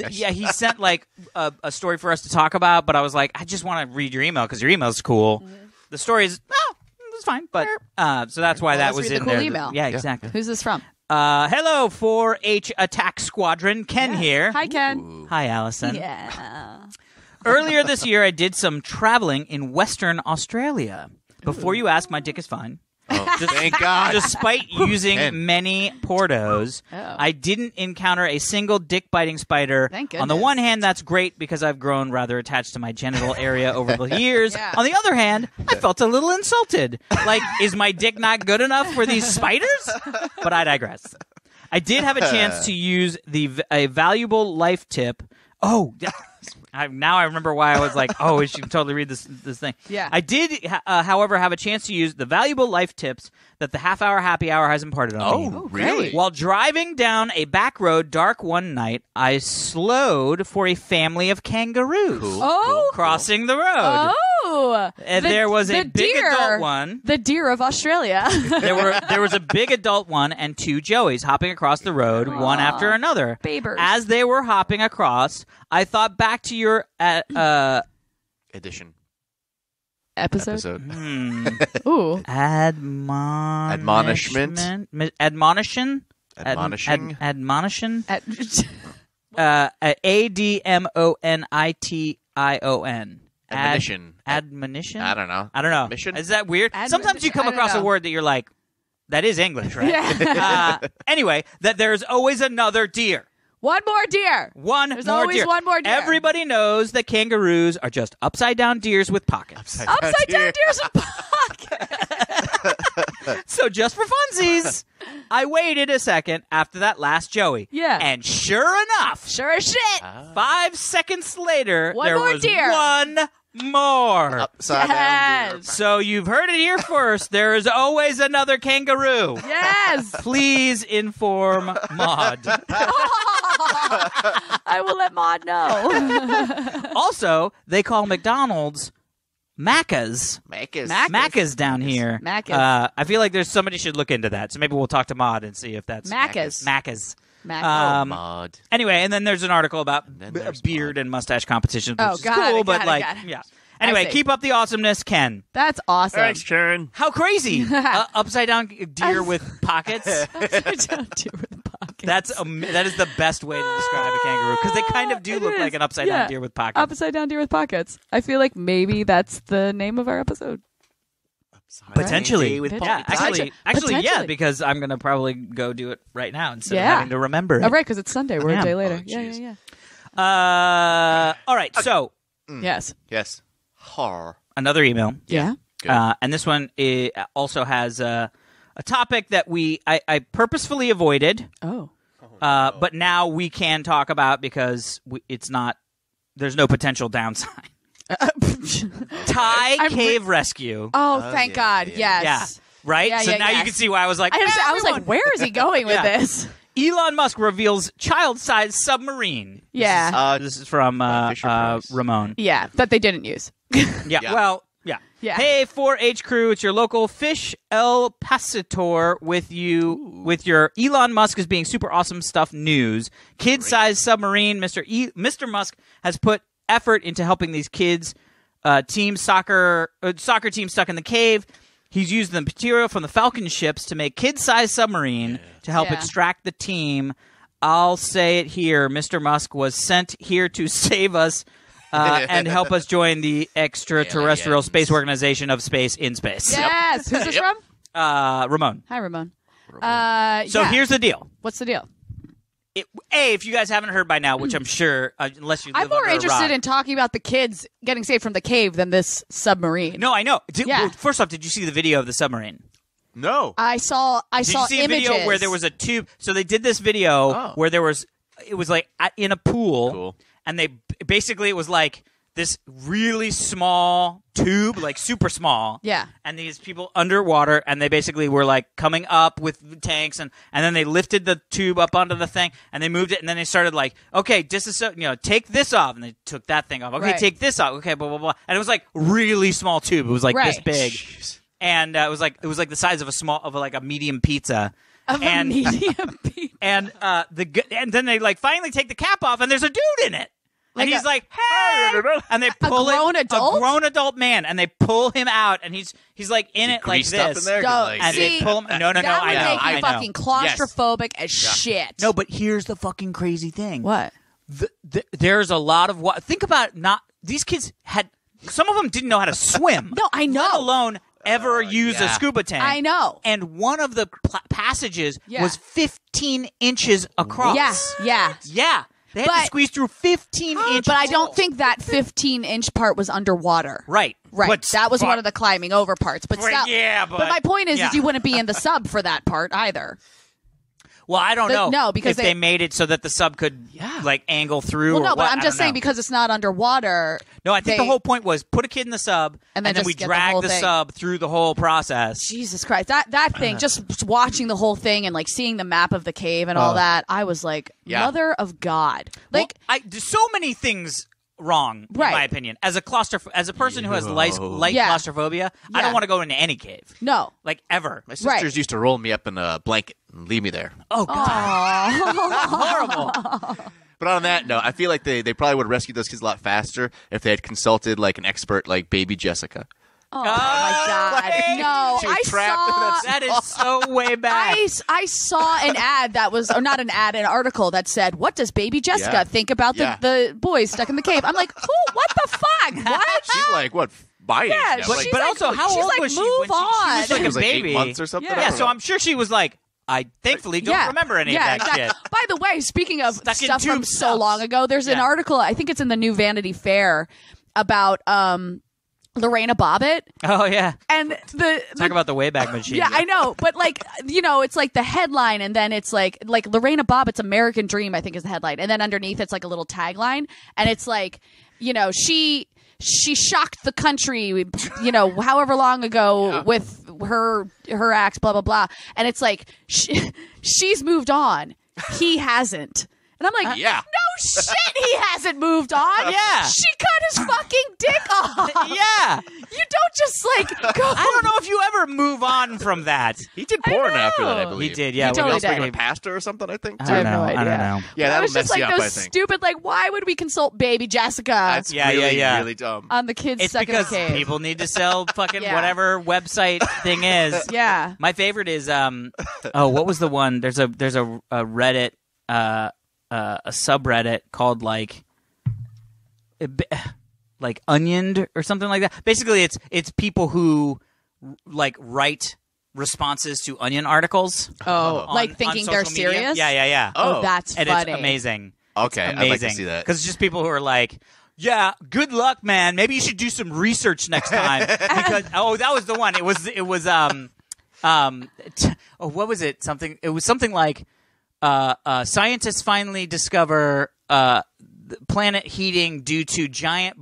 [SPEAKER 3] yeah, he sent like a story for us to talk about, but I was like, I just want to read your email because your email's cool.
[SPEAKER 1] Mm-hmm.
[SPEAKER 3] The story is, it's fine, but so that's why that
[SPEAKER 1] let's
[SPEAKER 3] was
[SPEAKER 1] read
[SPEAKER 3] in
[SPEAKER 1] the cool
[SPEAKER 3] there.
[SPEAKER 1] email.
[SPEAKER 3] Yeah, exactly.
[SPEAKER 1] Who's this from?
[SPEAKER 3] Hello, 4H Attack Squadron. Ken here.
[SPEAKER 1] Hi, Ken.
[SPEAKER 3] Hi, Allison.
[SPEAKER 1] Yeah.
[SPEAKER 3] Earlier this year, I did some traveling in Western Australia. Before you ask, my dick is fine.
[SPEAKER 4] Oh, thank God.
[SPEAKER 3] Despite using
[SPEAKER 4] Ken.
[SPEAKER 3] many Portos,
[SPEAKER 1] Oh.
[SPEAKER 3] I didn't encounter a single dick-biting spider.
[SPEAKER 1] Thank
[SPEAKER 3] On the
[SPEAKER 1] goodness.
[SPEAKER 3] one hand, that's great because I've grown rather attached to my genital area over the years.
[SPEAKER 1] Yeah.
[SPEAKER 3] On the other hand, I felt a little insulted. Like, is my dick not good enough for these spiders? But I digress. I did have a chance to use a valuable life tip. Oh, now I remember why I was like, oh, we should totally read this thing.
[SPEAKER 1] Yeah.
[SPEAKER 3] I did, however, have a chance to use the valuable life tips that the half-hour happy hour has imparted on me.
[SPEAKER 4] Oh, really?
[SPEAKER 3] While driving down a back road dark one night, I slowed for a family of kangaroos
[SPEAKER 4] Cool.
[SPEAKER 1] Oh.
[SPEAKER 3] crossing the road.
[SPEAKER 1] Oh.
[SPEAKER 3] And there was a
[SPEAKER 1] the
[SPEAKER 3] big
[SPEAKER 1] deer,
[SPEAKER 3] adult one.
[SPEAKER 1] The deer of Australia.
[SPEAKER 3] There was a big adult one and two joeys hopping across the road, one after another.
[SPEAKER 1] Babers.
[SPEAKER 3] As they were hopping across, I thought back to your
[SPEAKER 4] Edition.
[SPEAKER 1] Episode. Ooh.
[SPEAKER 3] Admonishment. Admonition.
[SPEAKER 4] Admonishing.
[SPEAKER 3] Admonition. ADMONITION.
[SPEAKER 4] Admonition.
[SPEAKER 3] Admonition.
[SPEAKER 4] I don't know. Mission?
[SPEAKER 3] Is that weird?
[SPEAKER 1] Admonition?
[SPEAKER 3] Sometimes you come
[SPEAKER 1] I don't
[SPEAKER 3] across a
[SPEAKER 1] know.
[SPEAKER 3] word that you're like, that is English, right?
[SPEAKER 1] Yeah.
[SPEAKER 3] Anyway, that there's always another deer.
[SPEAKER 1] One more deer.
[SPEAKER 3] There's
[SPEAKER 1] always one more deer.
[SPEAKER 3] Everybody knows that kangaroos are just upside down deers with pockets.
[SPEAKER 1] Upside down deers in pockets.
[SPEAKER 3] So just for funsies, I waited a second after that last Joey.
[SPEAKER 1] Yeah.
[SPEAKER 3] And sure enough,
[SPEAKER 1] Sure as shit.
[SPEAKER 3] 5 seconds later,
[SPEAKER 1] One
[SPEAKER 3] there
[SPEAKER 1] more
[SPEAKER 3] was
[SPEAKER 1] deer.
[SPEAKER 3] one more.
[SPEAKER 4] Upside down.
[SPEAKER 1] Yes.
[SPEAKER 3] So you've heard it here first. There is always another kangaroo.
[SPEAKER 1] Yes.
[SPEAKER 3] Please inform Maud.
[SPEAKER 1] I will let Maud know.
[SPEAKER 3] Also, they call McDonald's Macca's. Macca's down here.
[SPEAKER 1] Macca's.
[SPEAKER 3] I feel like somebody should look into that. So maybe we'll talk to Maud and see if that's
[SPEAKER 1] Macca's.
[SPEAKER 3] Macca's.
[SPEAKER 4] Maud.
[SPEAKER 3] Anyway, and then there's an article about
[SPEAKER 4] there's
[SPEAKER 3] beard and mustache competition, which
[SPEAKER 1] Oh,
[SPEAKER 3] is
[SPEAKER 1] got
[SPEAKER 3] cool,
[SPEAKER 1] it,
[SPEAKER 3] but
[SPEAKER 1] got it,
[SPEAKER 3] like,
[SPEAKER 1] got it.
[SPEAKER 3] yeah. Anyway,
[SPEAKER 1] see.
[SPEAKER 3] keep up the awesomeness, Ken.
[SPEAKER 1] That's awesome.
[SPEAKER 4] Thanks, Karen.
[SPEAKER 3] How crazy! Upside down deer with pockets.
[SPEAKER 1] Upside down deer with pockets.
[SPEAKER 3] That is the best way to describe a kangaroo because they kind of do
[SPEAKER 1] It
[SPEAKER 3] look
[SPEAKER 1] is.
[SPEAKER 3] like an upside down deer with pockets.
[SPEAKER 1] Upside down deer with pockets. I feel like maybe that's the name of our episode.
[SPEAKER 3] Potentially,
[SPEAKER 4] With
[SPEAKER 3] yeah.
[SPEAKER 4] pockets.
[SPEAKER 3] Actually, yeah,
[SPEAKER 1] Potentially.
[SPEAKER 3] because I'm gonna probably go do it right now instead
[SPEAKER 1] Yeah.
[SPEAKER 3] of having to remember it.
[SPEAKER 1] Oh, right, because it's Sunday. We're a
[SPEAKER 3] Yeah.
[SPEAKER 1] day later.
[SPEAKER 4] Oh,
[SPEAKER 1] yeah.
[SPEAKER 4] jeez.
[SPEAKER 3] All right, so
[SPEAKER 1] Yes.
[SPEAKER 4] Yes. Har.
[SPEAKER 3] another email.
[SPEAKER 1] Yeah.
[SPEAKER 4] Good.
[SPEAKER 3] And this one also has a topic that I purposefully avoided,
[SPEAKER 1] Oh.
[SPEAKER 3] but now we can talk about because it's not. There's no potential downside. Thai cave rescue.
[SPEAKER 1] Oh, thank
[SPEAKER 4] yeah,
[SPEAKER 1] God.
[SPEAKER 4] yeah,
[SPEAKER 1] Yes.
[SPEAKER 3] Yeah. Right?
[SPEAKER 1] Yeah,
[SPEAKER 3] So
[SPEAKER 1] yeah,
[SPEAKER 3] now you
[SPEAKER 1] yes.
[SPEAKER 3] can see why I was like,
[SPEAKER 1] I was
[SPEAKER 3] everyone-
[SPEAKER 1] like, where is he going with
[SPEAKER 3] Yeah.
[SPEAKER 1] this?
[SPEAKER 3] Elon Musk reveals child-sized submarine.
[SPEAKER 1] Yeah.
[SPEAKER 3] This is from
[SPEAKER 4] Fisher-Price.
[SPEAKER 3] Ramon.
[SPEAKER 1] Yeah, that they didn't use.
[SPEAKER 3] Yeah. Well, yeah.
[SPEAKER 1] Yeah.
[SPEAKER 3] Hey, 4-H crew, it's your local Fish El Pasitor with you with your Elon Musk is being super awesome stuff news. Kid-sized submarine. Mr. Musk has put effort into helping these kids soccer team stuck in the cave. He's used the material from the Falcon ships to make kid-sized submarine to help
[SPEAKER 1] Yeah.
[SPEAKER 3] extract the team. I'll say it here. Mr. Musk was sent here to save us and help us join the extraterrestrial
[SPEAKER 4] Aliens.
[SPEAKER 3] space organization of space in space.
[SPEAKER 1] Yes. Who's this
[SPEAKER 4] Yep.
[SPEAKER 1] from?
[SPEAKER 3] Ramon.
[SPEAKER 1] Hi, Ramon.
[SPEAKER 3] So here's the deal.
[SPEAKER 1] What's the deal?
[SPEAKER 3] If you guys haven't heard by now, which I'm sure, unless you live
[SPEAKER 1] I'm more
[SPEAKER 3] under a
[SPEAKER 1] interested
[SPEAKER 3] rock.
[SPEAKER 1] in talking about the kids getting saved from the cave than this submarine.
[SPEAKER 3] No, I know.
[SPEAKER 1] Yeah.
[SPEAKER 3] Well, first off, did you see the video of the submarine?
[SPEAKER 4] No.
[SPEAKER 1] I saw
[SPEAKER 3] Did you see
[SPEAKER 1] images
[SPEAKER 3] a video where there was a tube? So they did this video where it was like in a pool,
[SPEAKER 4] Cool.
[SPEAKER 3] and basically it was like this really small tube, like super small.
[SPEAKER 1] Yeah.
[SPEAKER 3] And these people underwater, and they basically were like coming up with tanks, and then they lifted the tube up onto the thing, and they moved it, and then they started like, okay, take this off, and they took that thing off. Okay,
[SPEAKER 1] Right.
[SPEAKER 3] take this off. Okay, blah blah blah. And it was like really small tube. It was like this
[SPEAKER 1] Right.
[SPEAKER 3] big. And it was like the size of a medium pizza.
[SPEAKER 1] of
[SPEAKER 3] and
[SPEAKER 1] a medium piece.
[SPEAKER 3] and and then they like finally take the cap off, and there's a dude in it.
[SPEAKER 1] Like
[SPEAKER 3] and he's
[SPEAKER 1] a-
[SPEAKER 3] like, hey! And they pull
[SPEAKER 1] grown adult?
[SPEAKER 3] a grown adult man, and they pull him out, and he's like in it like
[SPEAKER 4] Greased up
[SPEAKER 3] this.
[SPEAKER 4] in there?
[SPEAKER 1] Go.
[SPEAKER 4] Like,
[SPEAKER 3] And
[SPEAKER 1] See,
[SPEAKER 3] they pull him. No,
[SPEAKER 1] that
[SPEAKER 3] I
[SPEAKER 1] would
[SPEAKER 3] know.
[SPEAKER 1] make me
[SPEAKER 3] I know.
[SPEAKER 1] fucking claustrophobic as shit.
[SPEAKER 3] No, but here's the fucking crazy thing.
[SPEAKER 1] What?
[SPEAKER 3] There's a lot of what. Think about these kids had. Some of them didn't know how to swim.
[SPEAKER 1] No, I know.
[SPEAKER 3] Let alone ever use a
[SPEAKER 4] yeah.
[SPEAKER 3] scuba tank.
[SPEAKER 1] I know.
[SPEAKER 3] And one of the passages
[SPEAKER 1] Yeah.
[SPEAKER 3] was 15 inches across.
[SPEAKER 1] Yeah.
[SPEAKER 3] Yeah. They had
[SPEAKER 1] But-
[SPEAKER 3] to squeeze through 15 inches.
[SPEAKER 1] But I don't think that 15-inch part was underwater.
[SPEAKER 3] Right.
[SPEAKER 1] Right.
[SPEAKER 3] But-
[SPEAKER 1] that was one of the climbing over parts. But
[SPEAKER 3] Right,
[SPEAKER 1] still,
[SPEAKER 3] yeah,
[SPEAKER 1] but
[SPEAKER 3] but-
[SPEAKER 1] my point is
[SPEAKER 3] yeah.
[SPEAKER 1] you wouldn't be in the sub for that part either.
[SPEAKER 3] Well, I don't know.
[SPEAKER 1] No, because
[SPEAKER 3] if they made it so that the sub could like angle through.
[SPEAKER 1] Well,
[SPEAKER 3] or
[SPEAKER 1] no, but
[SPEAKER 3] what,
[SPEAKER 1] I'm
[SPEAKER 3] I
[SPEAKER 1] just
[SPEAKER 3] don't
[SPEAKER 1] saying
[SPEAKER 3] know.
[SPEAKER 1] because it's not underwater.
[SPEAKER 3] No, I think
[SPEAKER 1] they-
[SPEAKER 3] the whole point was put a kid in the sub,
[SPEAKER 1] And then
[SPEAKER 3] then
[SPEAKER 1] just
[SPEAKER 3] we
[SPEAKER 1] get the
[SPEAKER 3] drag
[SPEAKER 1] whole
[SPEAKER 3] the
[SPEAKER 1] thing.
[SPEAKER 3] sub through the whole process.
[SPEAKER 1] Jesus Christ, that thing, just watching the whole thing and like seeing the map of the cave and all that, I was like,
[SPEAKER 4] Yeah.
[SPEAKER 1] mother of God. Like,
[SPEAKER 3] Well, there's so many things wrong,
[SPEAKER 1] Right.
[SPEAKER 3] in my opinion. As a person who has light
[SPEAKER 1] Yeah.
[SPEAKER 3] claustrophobia, I
[SPEAKER 1] Yeah.
[SPEAKER 3] don't want to go into any cave,
[SPEAKER 1] no.
[SPEAKER 3] like ever.
[SPEAKER 4] My sisters used to roll me up in a blanket and leave me there.
[SPEAKER 3] Oh God, horrible.
[SPEAKER 4] But on that note, I feel like they probably would have rescued those kids a lot faster if they had consulted like an expert like Baby Jessica.
[SPEAKER 1] Oh, my God. No,
[SPEAKER 4] She was
[SPEAKER 1] I
[SPEAKER 4] trapped in
[SPEAKER 1] saw...
[SPEAKER 3] That is so way back.
[SPEAKER 1] I saw an ad that was, or not an ad, an article that said, "What does Baby Jessica
[SPEAKER 4] Yeah.
[SPEAKER 1] think about
[SPEAKER 4] Yeah.
[SPEAKER 1] the boys stuck in the cave?" I'm like, who? What the fuck? What?
[SPEAKER 4] She's like what? My age
[SPEAKER 1] Yeah,
[SPEAKER 4] now.
[SPEAKER 1] she's
[SPEAKER 4] like,
[SPEAKER 3] but
[SPEAKER 1] like-
[SPEAKER 3] also, how
[SPEAKER 1] she's
[SPEAKER 3] old
[SPEAKER 1] like,
[SPEAKER 3] was she?
[SPEAKER 1] move
[SPEAKER 3] When she
[SPEAKER 1] on.
[SPEAKER 3] was like
[SPEAKER 4] it
[SPEAKER 3] a
[SPEAKER 4] was like 8
[SPEAKER 3] baby.
[SPEAKER 4] months or something.
[SPEAKER 1] Yeah.
[SPEAKER 3] Yeah, so I'm sure she was like, I thankfully don't remember any of that
[SPEAKER 1] exactly.
[SPEAKER 3] shit.
[SPEAKER 1] By the way, speaking of
[SPEAKER 3] Stuck in
[SPEAKER 1] stuff from
[SPEAKER 3] tube
[SPEAKER 1] so
[SPEAKER 3] stuff.
[SPEAKER 1] long ago, there's an
[SPEAKER 3] Yeah.
[SPEAKER 1] article, I think it's in the new Vanity Fair, about Lorena Bobbitt.
[SPEAKER 3] Oh yeah,
[SPEAKER 1] And
[SPEAKER 3] talk about the Wayback Machine.
[SPEAKER 1] yeah, I know, but like, it's like the headline, and then it's like Lorena Bobbitt's American Dream, I think is the headline, and then underneath it's like a little tagline, and it's like, she shocked the country, however long ago with her acts, blah blah blah, and it's like she's moved on, he hasn't. And I'm like,
[SPEAKER 4] yeah.
[SPEAKER 1] no shit, he hasn't moved on.
[SPEAKER 3] Yeah.
[SPEAKER 1] She cut his fucking dick off.
[SPEAKER 3] Yeah.
[SPEAKER 1] You don't just go.
[SPEAKER 3] I don't know if you ever move on from that.
[SPEAKER 4] he did porn after that, I
[SPEAKER 1] know.
[SPEAKER 4] believe.
[SPEAKER 3] He did, yeah.
[SPEAKER 1] He totally
[SPEAKER 4] also
[SPEAKER 1] did.
[SPEAKER 4] became a pastor or something, I think.
[SPEAKER 3] I
[SPEAKER 4] Too.
[SPEAKER 3] don't
[SPEAKER 1] have no
[SPEAKER 3] know. I
[SPEAKER 1] idea.
[SPEAKER 3] don't know.
[SPEAKER 4] Yeah,
[SPEAKER 1] I
[SPEAKER 4] that'll
[SPEAKER 1] was
[SPEAKER 4] mess
[SPEAKER 1] just like
[SPEAKER 4] you up, I
[SPEAKER 1] those
[SPEAKER 4] think.
[SPEAKER 1] stupid, why would we consult Baby Jessica
[SPEAKER 4] That's
[SPEAKER 3] Yeah,
[SPEAKER 4] really,
[SPEAKER 3] yeah.
[SPEAKER 4] really dumb.
[SPEAKER 1] on the kids
[SPEAKER 3] It's
[SPEAKER 1] stuck in the
[SPEAKER 3] because
[SPEAKER 1] cave?
[SPEAKER 3] people need to sell fucking
[SPEAKER 1] Yeah.
[SPEAKER 3] whatever website thing is.
[SPEAKER 1] Yeah.
[SPEAKER 3] My favorite is what was the one? There's a Reddit a subreddit called like Onioned or something like that. Basically, it's people who like write responses to Onion articles.
[SPEAKER 1] Oh,
[SPEAKER 3] on-
[SPEAKER 1] like
[SPEAKER 3] on
[SPEAKER 1] thinking they're
[SPEAKER 3] social media.
[SPEAKER 1] serious?
[SPEAKER 3] Yeah.
[SPEAKER 1] Oh, that's
[SPEAKER 3] And
[SPEAKER 1] funny.
[SPEAKER 3] it's amazing.
[SPEAKER 4] Okay,
[SPEAKER 3] It's
[SPEAKER 4] I'd like to
[SPEAKER 3] amazing.
[SPEAKER 4] see that.
[SPEAKER 3] Because it's just people who are like, yeah, good luck, man. Maybe you should do some research next time. Because that was the one. It was what was it? It was something like scientists finally discover planet heating due to giant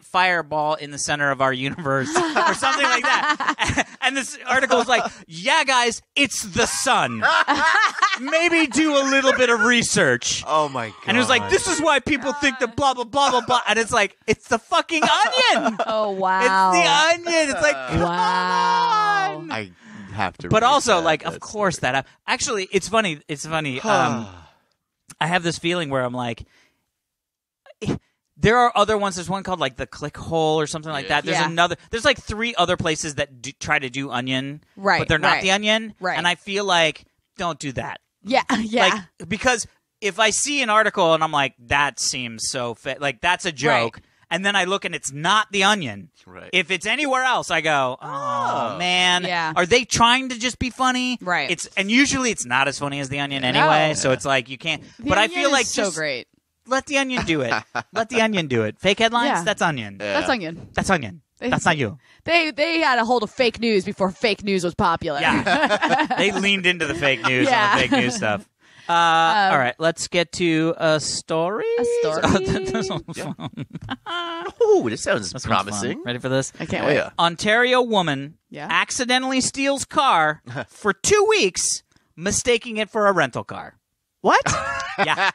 [SPEAKER 3] fireball in the center of our universe or something like that. And this article was like, yeah, guys, it's the sun. Maybe do a little bit of research.
[SPEAKER 4] Oh my god.
[SPEAKER 3] And it was like, this is why people think that blah, blah, blah, blah, blah. And it's like, it's the fucking onion.
[SPEAKER 1] Oh, wow.
[SPEAKER 3] It's the onion. It's like, come on.
[SPEAKER 4] I have to.
[SPEAKER 3] But
[SPEAKER 4] read
[SPEAKER 3] also,
[SPEAKER 4] that.
[SPEAKER 3] like,
[SPEAKER 4] That's
[SPEAKER 3] of course
[SPEAKER 4] weird.
[SPEAKER 3] that. Actually, it's funny. It's funny. I have this feeling where I'm like, there are other ones. There's one called like the Click Hole or something like that. There's another. There's like 3 other places that try to do onion,
[SPEAKER 1] right?
[SPEAKER 3] But they're not the onion,
[SPEAKER 1] right?
[SPEAKER 3] And I feel like don't do that.
[SPEAKER 1] Yeah.
[SPEAKER 3] Like, because if I see an article and I'm like, that seems so like that's a joke, and then I look and it's not the onion.
[SPEAKER 4] Right.
[SPEAKER 3] If it's anywhere else, I go, oh man,
[SPEAKER 1] Yeah.
[SPEAKER 3] Are they trying to just be funny?
[SPEAKER 1] Right.
[SPEAKER 3] And usually it's not as funny as the onion anyway.
[SPEAKER 1] No.
[SPEAKER 3] So it's like you can't.
[SPEAKER 1] The
[SPEAKER 3] but I
[SPEAKER 1] Onion
[SPEAKER 3] feel like
[SPEAKER 1] is so
[SPEAKER 3] just
[SPEAKER 1] great.
[SPEAKER 3] let the onion do it. Let the onion do it. Fake headlines.
[SPEAKER 1] Yeah.
[SPEAKER 3] That's onion.
[SPEAKER 1] That's onion.
[SPEAKER 3] That's onion. That's not you.
[SPEAKER 1] They had a hold of fake news before fake news was popular.
[SPEAKER 3] Yeah. They leaned into the fake news
[SPEAKER 1] Yeah.
[SPEAKER 3] on the fake news stuff. All right, let's get to a story.
[SPEAKER 1] A story?
[SPEAKER 4] Ooh, this sounds
[SPEAKER 3] This one's
[SPEAKER 4] promising.
[SPEAKER 3] fun. Ready for this?
[SPEAKER 1] I can't
[SPEAKER 4] Oh,
[SPEAKER 1] wait.
[SPEAKER 4] yeah.
[SPEAKER 3] Ontario woman
[SPEAKER 1] Yeah.
[SPEAKER 3] accidentally steals car for 2 weeks, mistaking it for a rental car.
[SPEAKER 1] What?
[SPEAKER 3] Yeah.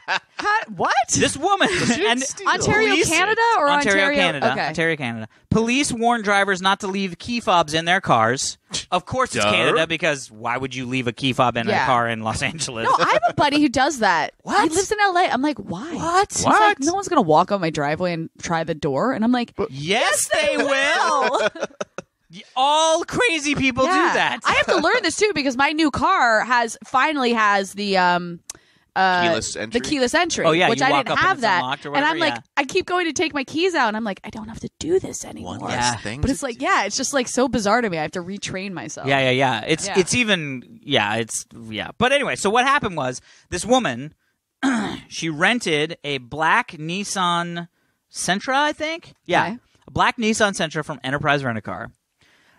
[SPEAKER 1] What?
[SPEAKER 3] This woman and
[SPEAKER 1] Ontario,
[SPEAKER 3] police-
[SPEAKER 1] Canada, or
[SPEAKER 3] Ontario, Canada.
[SPEAKER 1] Okay.
[SPEAKER 3] Ontario, Canada. Police warn drivers not to leave key fobs in their cars. Of course, it's
[SPEAKER 4] Duh.
[SPEAKER 3] Canada because why would you leave a key fob in a
[SPEAKER 1] Yeah.
[SPEAKER 3] car in Los Angeles?
[SPEAKER 1] No, I have a buddy who does that.
[SPEAKER 3] What?
[SPEAKER 1] He lives in LA. I'm like, why?
[SPEAKER 3] What?
[SPEAKER 1] He's like, no one's gonna walk on my driveway and try the door. And I'm like,
[SPEAKER 3] Yes, they will. All crazy people do that.
[SPEAKER 1] I have to learn this too because my new car finally has the
[SPEAKER 4] Keyless entry?
[SPEAKER 1] The keyless entry.
[SPEAKER 3] Oh, yeah,
[SPEAKER 1] which
[SPEAKER 3] you
[SPEAKER 1] I
[SPEAKER 3] walk
[SPEAKER 1] didn't
[SPEAKER 3] up and
[SPEAKER 1] have
[SPEAKER 3] it's
[SPEAKER 1] that.
[SPEAKER 3] unlocked or
[SPEAKER 1] And
[SPEAKER 3] whatever,
[SPEAKER 1] I'm like,
[SPEAKER 3] yeah.
[SPEAKER 1] I keep going to take my keys out, and I'm like, I don't have to do this anymore.
[SPEAKER 4] One
[SPEAKER 3] Yeah.
[SPEAKER 4] less thing.
[SPEAKER 1] But it's like, it's just like so bizarre to me. I have to retrain myself.
[SPEAKER 3] Yeah. It's
[SPEAKER 1] Yeah.
[SPEAKER 3] it's even yeah. But anyway, so what happened was this woman, she rented a black Nissan Sentra, I think. Yeah,
[SPEAKER 1] Okay.
[SPEAKER 3] a black Nissan Sentra from Enterprise Rent-A-Car.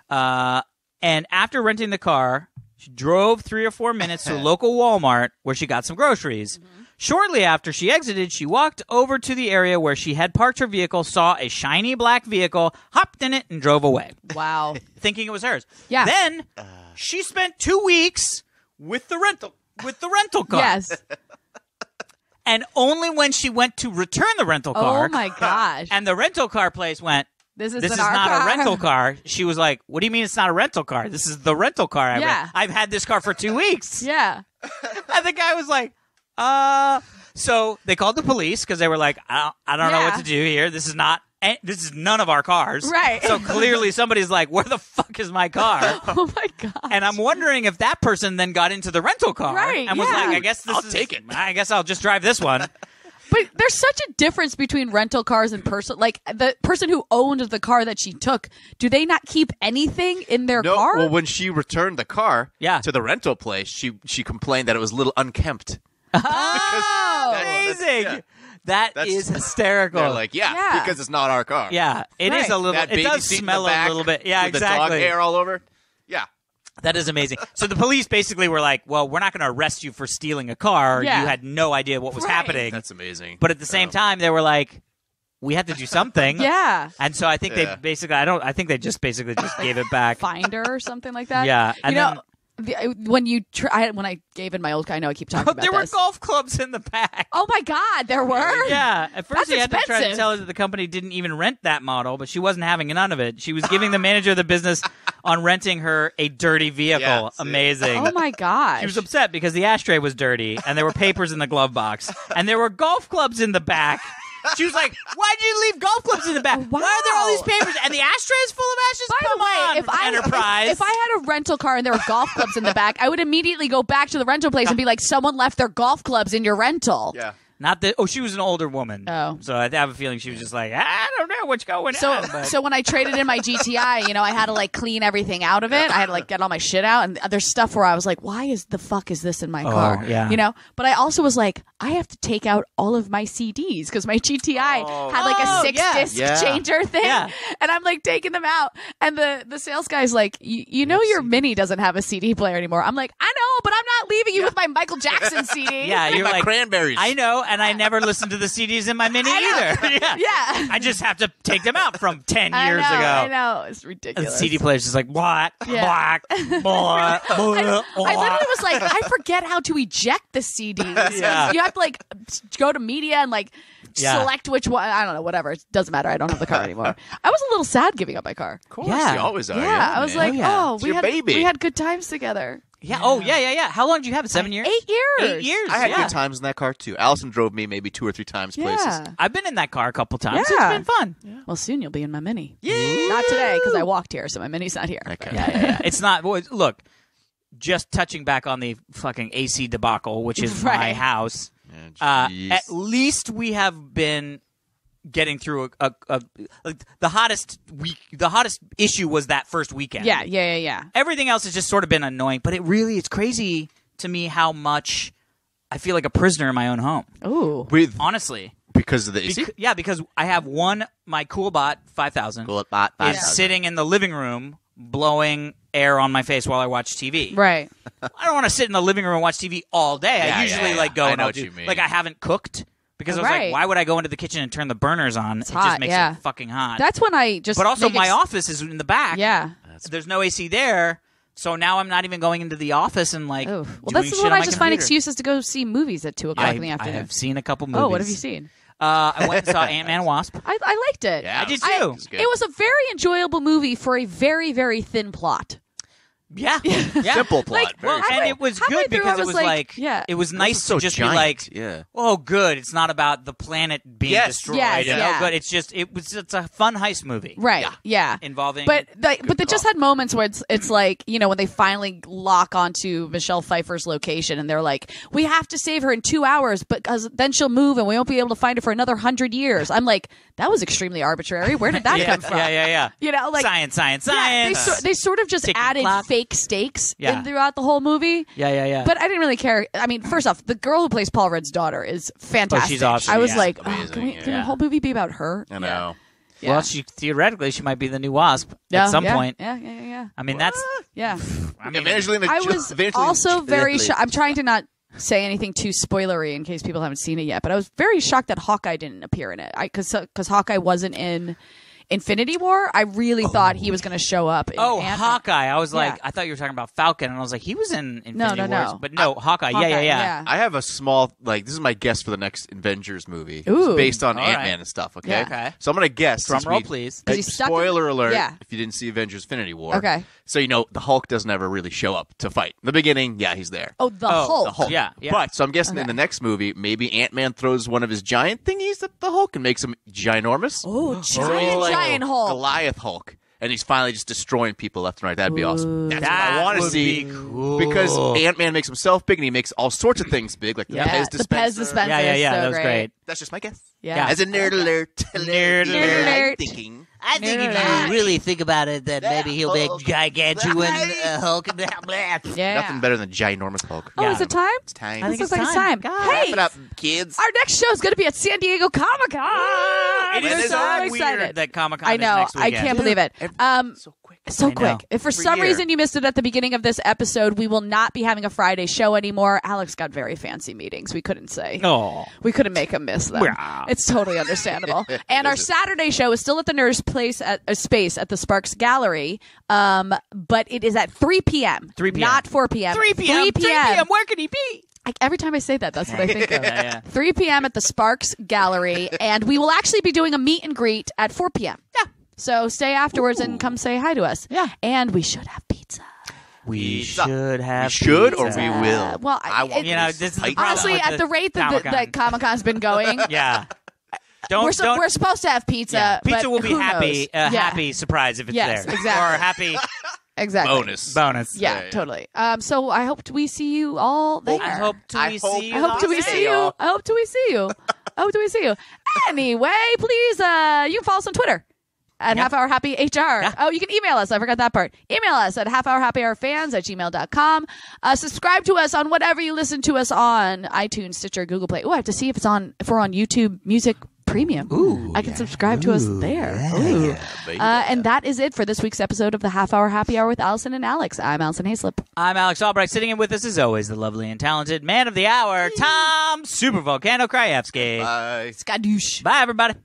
[SPEAKER 3] And after renting the car, she drove 3 or 4 minutes to a local Walmart where she got some groceries. Shortly after she exited, she walked over to the area where she had parked her vehicle, saw a shiny black vehicle, hopped in it, and drove away,
[SPEAKER 1] Wow.
[SPEAKER 3] thinking it was hers.
[SPEAKER 1] Yeah.
[SPEAKER 3] Then she spent 2 weeks with the rental car.
[SPEAKER 1] Yes.
[SPEAKER 3] And only when she went to return the rental car,
[SPEAKER 1] Oh my gosh.
[SPEAKER 3] and the rental car place went,
[SPEAKER 1] This
[SPEAKER 3] "This is
[SPEAKER 1] our
[SPEAKER 3] not
[SPEAKER 1] car.
[SPEAKER 3] a rental car." She was like, "What do you mean it's not a rental car? This is the rental car.
[SPEAKER 1] Yeah.
[SPEAKER 3] I've had this car for 2 weeks."
[SPEAKER 1] Yeah.
[SPEAKER 3] And the guy was like, So they called the police because they were like, I don't know
[SPEAKER 1] Yeah.
[SPEAKER 3] what to do here. This is none of our cars.
[SPEAKER 1] Right.
[SPEAKER 3] So clearly somebody's like, where the fuck is my car?
[SPEAKER 1] Oh my god.
[SPEAKER 3] And I'm wondering if that person then got into the rental car
[SPEAKER 1] Right,
[SPEAKER 3] and was
[SPEAKER 1] yeah.
[SPEAKER 3] like, I guess
[SPEAKER 4] I'll take it.
[SPEAKER 3] I guess I'll just drive this one.
[SPEAKER 1] But there's such a difference between rental cars and like the person who owned the car that she took. Do they not keep anything in their
[SPEAKER 4] No,
[SPEAKER 1] car?
[SPEAKER 4] well, when she returned the car
[SPEAKER 3] Yeah.
[SPEAKER 4] to the rental place, she complained that it was a little unkempt.
[SPEAKER 1] Oh,
[SPEAKER 3] Amazing.
[SPEAKER 4] yeah.
[SPEAKER 3] That is hysterical.
[SPEAKER 4] They're like,
[SPEAKER 1] Yeah.
[SPEAKER 4] because it's not our car.
[SPEAKER 3] yeah, it is
[SPEAKER 1] Right.
[SPEAKER 3] a little.
[SPEAKER 4] That
[SPEAKER 3] It
[SPEAKER 4] baby
[SPEAKER 3] does
[SPEAKER 4] seat in
[SPEAKER 3] smell
[SPEAKER 4] the back
[SPEAKER 3] a little bit. Yeah,
[SPEAKER 4] with
[SPEAKER 3] exactly.
[SPEAKER 4] the dog hair all over. Yeah.
[SPEAKER 3] That is amazing. So the police basically were like, well, we're not going to arrest you for stealing a car.
[SPEAKER 1] Yeah.
[SPEAKER 3] You had no idea what was
[SPEAKER 1] Right.
[SPEAKER 3] happening.
[SPEAKER 4] That's amazing.
[SPEAKER 3] But at the same time, they were like, we have to do something.
[SPEAKER 1] yeah.
[SPEAKER 3] And so I think
[SPEAKER 4] Yeah.
[SPEAKER 3] they basically, I think they just basically just gave it back.
[SPEAKER 1] Finder or something like that.
[SPEAKER 3] Yeah, and
[SPEAKER 1] you know, when I gave in my old car, I know I keep talking about
[SPEAKER 3] There were
[SPEAKER 1] this.
[SPEAKER 3] golf clubs in the back.
[SPEAKER 1] Oh my god, there were.
[SPEAKER 3] Yeah, at first
[SPEAKER 1] That's
[SPEAKER 3] he had to try to
[SPEAKER 1] expensive.
[SPEAKER 3] tell her that the company didn't even rent that model, but she wasn't having none of it. She was giving the manager of the business on renting her a dirty vehicle.
[SPEAKER 4] Yeah, see?
[SPEAKER 3] Amazing.
[SPEAKER 1] Oh my gosh.
[SPEAKER 3] She was upset because the ashtray was dirty and there were papers in the glove box and there were golf clubs in the back. She was like, "Why'd you leave golf clubs in the back? Why are there all these papers and the ashtray is full of ashes?"
[SPEAKER 1] By
[SPEAKER 3] Come
[SPEAKER 1] the way,
[SPEAKER 3] on, Enterprise.
[SPEAKER 1] if I had a rental car and there were golf clubs in the back, I would immediately go back to the rental place and be like, "Someone left their golf clubs in your rental."
[SPEAKER 4] Yeah.
[SPEAKER 3] Not that. Oh, she was an older woman.
[SPEAKER 1] Oh.
[SPEAKER 3] So I have a feeling she was just like, I don't know what's going
[SPEAKER 1] So,
[SPEAKER 3] on. But.
[SPEAKER 1] so when I traded in my GTI, I had to like clean everything out of it. I had to like get all my shit out, and there's stuff where I was like, "Why is the fuck is this in my car?"
[SPEAKER 3] yeah.
[SPEAKER 1] But I also was like, I have to take out all of my CDs because my GTI had like a
[SPEAKER 3] Oh,
[SPEAKER 1] 6-disc
[SPEAKER 4] yeah.
[SPEAKER 1] changer thing,
[SPEAKER 3] Yeah.
[SPEAKER 1] and I'm like taking them out, and the sales guy's like, "You know your Mini doesn't have a CD player anymore." I'm like, "I know, but I'm not leaving you with my Michael Jackson CD."
[SPEAKER 3] Yeah, you're
[SPEAKER 4] My
[SPEAKER 3] like
[SPEAKER 4] cranberries.
[SPEAKER 3] I know, and I never listened to the CDs in my Mini either.
[SPEAKER 1] Yeah.
[SPEAKER 3] I just have to take them out from 10 years ago.
[SPEAKER 1] I know. It's
[SPEAKER 3] And
[SPEAKER 1] ridiculous.
[SPEAKER 3] the CD player's just like, black,
[SPEAKER 1] Yeah.
[SPEAKER 3] black, black,
[SPEAKER 1] I literally was like, I forget how to eject the CDs.
[SPEAKER 3] Yeah.
[SPEAKER 1] You have to like go to media and like select which one. I don't know, whatever. It doesn't matter. I don't have the car anymore. I was a little sad giving up my car.
[SPEAKER 4] Of course,
[SPEAKER 3] Yeah.
[SPEAKER 4] you always are.
[SPEAKER 1] Yeah, I was
[SPEAKER 4] man.
[SPEAKER 1] like,
[SPEAKER 4] It's your baby.
[SPEAKER 1] we had good times together.
[SPEAKER 3] Yeah. Oh, yeah. How long did you have it? 7 years?
[SPEAKER 1] 8 years.
[SPEAKER 3] 8 years.
[SPEAKER 4] I had
[SPEAKER 3] yeah.
[SPEAKER 4] good times in that car too. Allison drove me maybe 2 or 3 times places.
[SPEAKER 1] Yeah.
[SPEAKER 3] I've been in that car a couple times.
[SPEAKER 1] Yeah.
[SPEAKER 3] It's been fun.
[SPEAKER 1] Well, soon you'll be in my Mini.
[SPEAKER 3] Yeah.
[SPEAKER 1] Not today because I walked here, so my Mini's not here.
[SPEAKER 4] Okay.
[SPEAKER 3] Yeah. It's not. Well, look, just touching back on the fucking AC debacle, which is my
[SPEAKER 1] Right.
[SPEAKER 3] house.
[SPEAKER 4] Yeah, jeez.
[SPEAKER 3] At least we have been getting through like the hottest week. The hottest issue was that first weekend.
[SPEAKER 1] Yeah.
[SPEAKER 3] Everything else has just sort of been annoying, but it's crazy to me how much I feel like a prisoner in my own home.
[SPEAKER 1] Ooh.
[SPEAKER 4] With
[SPEAKER 3] Honestly.
[SPEAKER 4] because of the AC.
[SPEAKER 3] Because I have my Coolbot 5000 is sitting in the living room blowing air on my face while I watch TV.
[SPEAKER 1] Right.
[SPEAKER 3] I don't want to sit in the living room and watch TV all day.
[SPEAKER 4] Yeah,
[SPEAKER 3] I usually
[SPEAKER 4] yeah.
[SPEAKER 3] like go
[SPEAKER 4] I
[SPEAKER 3] and
[SPEAKER 4] know
[SPEAKER 3] I'll
[SPEAKER 4] what
[SPEAKER 3] do,
[SPEAKER 4] you mean.
[SPEAKER 3] like I haven't cooked because I was
[SPEAKER 1] Right.
[SPEAKER 3] like, why would I go into the kitchen and turn the burners on? It
[SPEAKER 1] hot,
[SPEAKER 3] just makes
[SPEAKER 1] yeah.
[SPEAKER 3] it fucking hot.
[SPEAKER 1] That's when I just.
[SPEAKER 3] but also
[SPEAKER 1] make
[SPEAKER 3] my office is in the back.
[SPEAKER 1] Yeah.
[SPEAKER 3] There's no AC there. So now I'm not even going into the office and like.
[SPEAKER 1] Well,
[SPEAKER 3] doing
[SPEAKER 1] that's
[SPEAKER 3] shit
[SPEAKER 1] when
[SPEAKER 3] on
[SPEAKER 1] I
[SPEAKER 3] my
[SPEAKER 1] just find
[SPEAKER 3] computer.
[SPEAKER 1] excuses to go see movies at 2 o'clock in the
[SPEAKER 3] I
[SPEAKER 1] afternoon.
[SPEAKER 3] have seen a couple movies.
[SPEAKER 1] Oh, what have you seen?
[SPEAKER 3] I went and saw Ant-Man and Wasp.
[SPEAKER 1] I liked it.
[SPEAKER 4] Yeah,
[SPEAKER 3] I did
[SPEAKER 4] it
[SPEAKER 3] too.
[SPEAKER 4] was good.
[SPEAKER 1] It was a very enjoyable movie for a very, very thin plot.
[SPEAKER 3] Yeah.
[SPEAKER 4] Simple plot.
[SPEAKER 1] Like,
[SPEAKER 4] very
[SPEAKER 3] Well,
[SPEAKER 4] simple.
[SPEAKER 3] and it was
[SPEAKER 1] halfway
[SPEAKER 3] good
[SPEAKER 1] through,
[SPEAKER 3] because
[SPEAKER 1] I
[SPEAKER 3] it
[SPEAKER 1] was
[SPEAKER 3] was
[SPEAKER 1] like, yeah.
[SPEAKER 3] it was nice
[SPEAKER 4] so
[SPEAKER 3] to just
[SPEAKER 4] giant.
[SPEAKER 3] be like,
[SPEAKER 4] Yeah.
[SPEAKER 3] oh, good. It's not about the planet being
[SPEAKER 4] Yes.
[SPEAKER 3] destroyed.
[SPEAKER 1] Yes,
[SPEAKER 3] and,
[SPEAKER 1] yeah.
[SPEAKER 3] Oh, good. It's a fun heist movie.
[SPEAKER 1] Right. Yeah.
[SPEAKER 3] Involving.
[SPEAKER 1] But they just
[SPEAKER 4] call.
[SPEAKER 1] had moments where it's like, you know, when they finally lock onto Michelle Pfeiffer's location and they're like, we have to save her in 2 hours because then she'll move and we won't be able to find her for another 100 years. I'm like, that was extremely arbitrary. Where did that
[SPEAKER 3] yeah,
[SPEAKER 1] come from?
[SPEAKER 3] Yeah.
[SPEAKER 1] You know, like
[SPEAKER 3] science.
[SPEAKER 1] Yeah, they sort of just
[SPEAKER 3] Ticking
[SPEAKER 1] added
[SPEAKER 3] clock.
[SPEAKER 1] fake stakes
[SPEAKER 3] Yeah.
[SPEAKER 1] in throughout the whole movie.
[SPEAKER 3] Yeah.
[SPEAKER 1] But I didn't really care. I mean, first off, the girl who plays Paul Rudd's daughter is fantastic.
[SPEAKER 3] she's awesome,
[SPEAKER 1] I was
[SPEAKER 3] yeah.
[SPEAKER 1] like,
[SPEAKER 4] Amazing,
[SPEAKER 1] can the
[SPEAKER 4] yeah.
[SPEAKER 1] whole movie be about her?
[SPEAKER 4] I know.
[SPEAKER 1] Yeah.
[SPEAKER 3] Well, theoretically she might be the new Wasp
[SPEAKER 1] Yeah,
[SPEAKER 3] at some
[SPEAKER 1] yeah,
[SPEAKER 3] point.
[SPEAKER 1] Yeah.
[SPEAKER 3] I mean, that's.
[SPEAKER 1] Yeah.
[SPEAKER 3] I mean,
[SPEAKER 4] Evangeline,
[SPEAKER 1] I was
[SPEAKER 4] Evangeline-
[SPEAKER 1] also very
[SPEAKER 4] Evangeline-
[SPEAKER 1] I'm trying to not say anything too spoilery in case people haven't seen it yet, but I was very shocked that Hawkeye didn't appear in it. Because Hawkeye wasn't in Infinity War. I really thought he was going to show up in Ant-Man.
[SPEAKER 3] Hawkeye. I was like,
[SPEAKER 1] Yeah.
[SPEAKER 3] I thought you were talking about Falcon, and I was like, he was in Infinity
[SPEAKER 1] no.
[SPEAKER 3] Wars. But no, Hawkeye. Yeah.
[SPEAKER 4] I have a small, this is my guess for the next Avengers movie.
[SPEAKER 1] Ooh.
[SPEAKER 4] It's based on
[SPEAKER 3] All
[SPEAKER 4] Ant-Man
[SPEAKER 3] right.
[SPEAKER 4] and stuff, okay?
[SPEAKER 1] Yeah.
[SPEAKER 3] Okay.
[SPEAKER 4] So I'm going to guess.
[SPEAKER 3] Drum
[SPEAKER 4] since
[SPEAKER 3] roll,
[SPEAKER 4] we-
[SPEAKER 3] please.
[SPEAKER 1] 'Cause he's stuck in-
[SPEAKER 4] Spoiler alert
[SPEAKER 1] Yeah.
[SPEAKER 4] if you didn't see Avengers Infinity War.
[SPEAKER 1] Okay.
[SPEAKER 4] So, the Hulk doesn't ever really show up to fight. In the beginning, yeah, he's there.
[SPEAKER 1] Oh, the Hulk.
[SPEAKER 4] The Hulk.
[SPEAKER 3] Yeah.
[SPEAKER 4] But, so I'm guessing in
[SPEAKER 1] Okay.
[SPEAKER 4] the next movie, maybe Ant-Man throws one of his giant thingies at the Hulk and makes him ginormous.
[SPEAKER 1] Oh,
[SPEAKER 4] So
[SPEAKER 1] giant Hulk.
[SPEAKER 4] Goliath Hulk. And he's finally just destroying people left and right. That'd be awesome. That's what
[SPEAKER 3] That
[SPEAKER 4] I want to
[SPEAKER 3] would
[SPEAKER 4] see.
[SPEAKER 3] be cool.
[SPEAKER 4] Because Ant-Man makes himself big and he makes all sorts of things big, like the
[SPEAKER 1] Yeah,
[SPEAKER 4] Pez
[SPEAKER 1] the
[SPEAKER 4] dispenser.
[SPEAKER 1] Pez dispenser.
[SPEAKER 3] Yeah.
[SPEAKER 1] is so
[SPEAKER 3] That was great.
[SPEAKER 4] That's just my guess.
[SPEAKER 1] Yeah.
[SPEAKER 4] As a nerd alert.
[SPEAKER 3] Nerd
[SPEAKER 1] alert.
[SPEAKER 4] I'm thinking.
[SPEAKER 3] I think
[SPEAKER 1] if you
[SPEAKER 3] really think about it, that maybe he'll make gigantuan Hulk.
[SPEAKER 1] Yeah.
[SPEAKER 4] Nothing better than ginormous Hulk.
[SPEAKER 1] Oh,
[SPEAKER 3] Yeah.
[SPEAKER 1] is it time?
[SPEAKER 4] It's time.
[SPEAKER 3] I think
[SPEAKER 1] This
[SPEAKER 3] it's
[SPEAKER 1] looks like
[SPEAKER 3] time.
[SPEAKER 1] it's time.
[SPEAKER 3] God.
[SPEAKER 1] Hey,
[SPEAKER 4] Wrap it up, kids.
[SPEAKER 1] our next show is going to be at San Diego Comic-Con.
[SPEAKER 3] It
[SPEAKER 1] We're
[SPEAKER 3] is
[SPEAKER 1] so
[SPEAKER 3] so
[SPEAKER 1] excited.
[SPEAKER 3] weird that Comic-Con
[SPEAKER 1] I
[SPEAKER 3] is
[SPEAKER 1] know.
[SPEAKER 3] next
[SPEAKER 1] I
[SPEAKER 3] weekend.
[SPEAKER 1] can't believe it.
[SPEAKER 4] So quick.
[SPEAKER 1] So
[SPEAKER 3] I know.
[SPEAKER 1] quick. If for
[SPEAKER 4] Every
[SPEAKER 1] some
[SPEAKER 4] year.
[SPEAKER 1] reason you missed it at the beginning of this episode, we will not be having a Friday show anymore. Alex got very fancy meetings. We couldn't say.
[SPEAKER 3] Oh.
[SPEAKER 1] We couldn't make him miss them.
[SPEAKER 3] Yeah.
[SPEAKER 1] It's totally understandable. And our Saturday show is still at the Nurse Place at space at the Sparks Gallery, but it is at 3 p.m.
[SPEAKER 3] 3 p.m.
[SPEAKER 1] Not 4 p.m.
[SPEAKER 3] 3 p.m.
[SPEAKER 1] 3 p.m.
[SPEAKER 3] Where could he be?
[SPEAKER 1] Every time I say that, that's what I think of.
[SPEAKER 3] Yeah.
[SPEAKER 1] 3 p.m. at the Sparks Gallery, and we will actually be doing a meet and greet at 4 p.m. Yeah. So stay afterwards and come say hi to us.
[SPEAKER 3] Yeah.
[SPEAKER 1] And we should have pizza.
[SPEAKER 3] We
[SPEAKER 4] Pizza.
[SPEAKER 3] should have.
[SPEAKER 4] We should or
[SPEAKER 3] pizza.
[SPEAKER 4] we will?
[SPEAKER 1] Well,
[SPEAKER 4] I want
[SPEAKER 3] You know, this is the
[SPEAKER 4] pizza.
[SPEAKER 3] problem
[SPEAKER 1] honestly,
[SPEAKER 3] with
[SPEAKER 1] at the rate that
[SPEAKER 3] Comic-Con.
[SPEAKER 1] Comic-Con's been going,
[SPEAKER 3] Yeah. Don't.
[SPEAKER 1] we're supposed to have pizza.
[SPEAKER 3] Yeah. Pizza
[SPEAKER 1] but
[SPEAKER 3] will be
[SPEAKER 1] who
[SPEAKER 3] happy.
[SPEAKER 1] knows? Yeah.
[SPEAKER 3] Happy surprise if it's
[SPEAKER 1] Yes,
[SPEAKER 3] there.
[SPEAKER 1] exactly.
[SPEAKER 3] Or happy
[SPEAKER 1] Exactly.
[SPEAKER 4] bonus.
[SPEAKER 1] Yeah,
[SPEAKER 4] Yeah.
[SPEAKER 1] totally. So I hope we see you all there.
[SPEAKER 3] I hope to
[SPEAKER 4] I
[SPEAKER 3] we
[SPEAKER 4] hope-
[SPEAKER 3] see you.
[SPEAKER 1] I hope to we
[SPEAKER 3] there.
[SPEAKER 1] see you. I hope to we see you. I hope to we see you. Anyway, please, you can follow us on Twitter at
[SPEAKER 3] Yeah.
[SPEAKER 1] Half Hour Happy HR.
[SPEAKER 3] Yeah.
[SPEAKER 1] Oh, you can email us. I forgot that part. Email us at halfhourhappyhourfans@gmail.com. Subscribe to us on whatever you listen to us on, iTunes, Stitcher, Google Play. Oh, I have to see if we're on YouTube Music Premium.
[SPEAKER 3] Ooh,
[SPEAKER 1] I can subscribe to us there. Ooh. And that is it for this week's episode of the Half Hour Happy Hour with Alison and Alex. I'm Alison Haislip.
[SPEAKER 3] I'm Alex Albrecht. Sitting in with us, as always, the lovely and talented man of the hour, Tom Super Volcano Krajewski.
[SPEAKER 4] Bye.
[SPEAKER 1] Skadoosh.
[SPEAKER 3] Bye, everybody.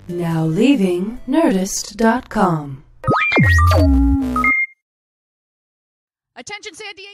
[SPEAKER 2] Now leaving Nerdist.com.
[SPEAKER 1] Attention, San Diego.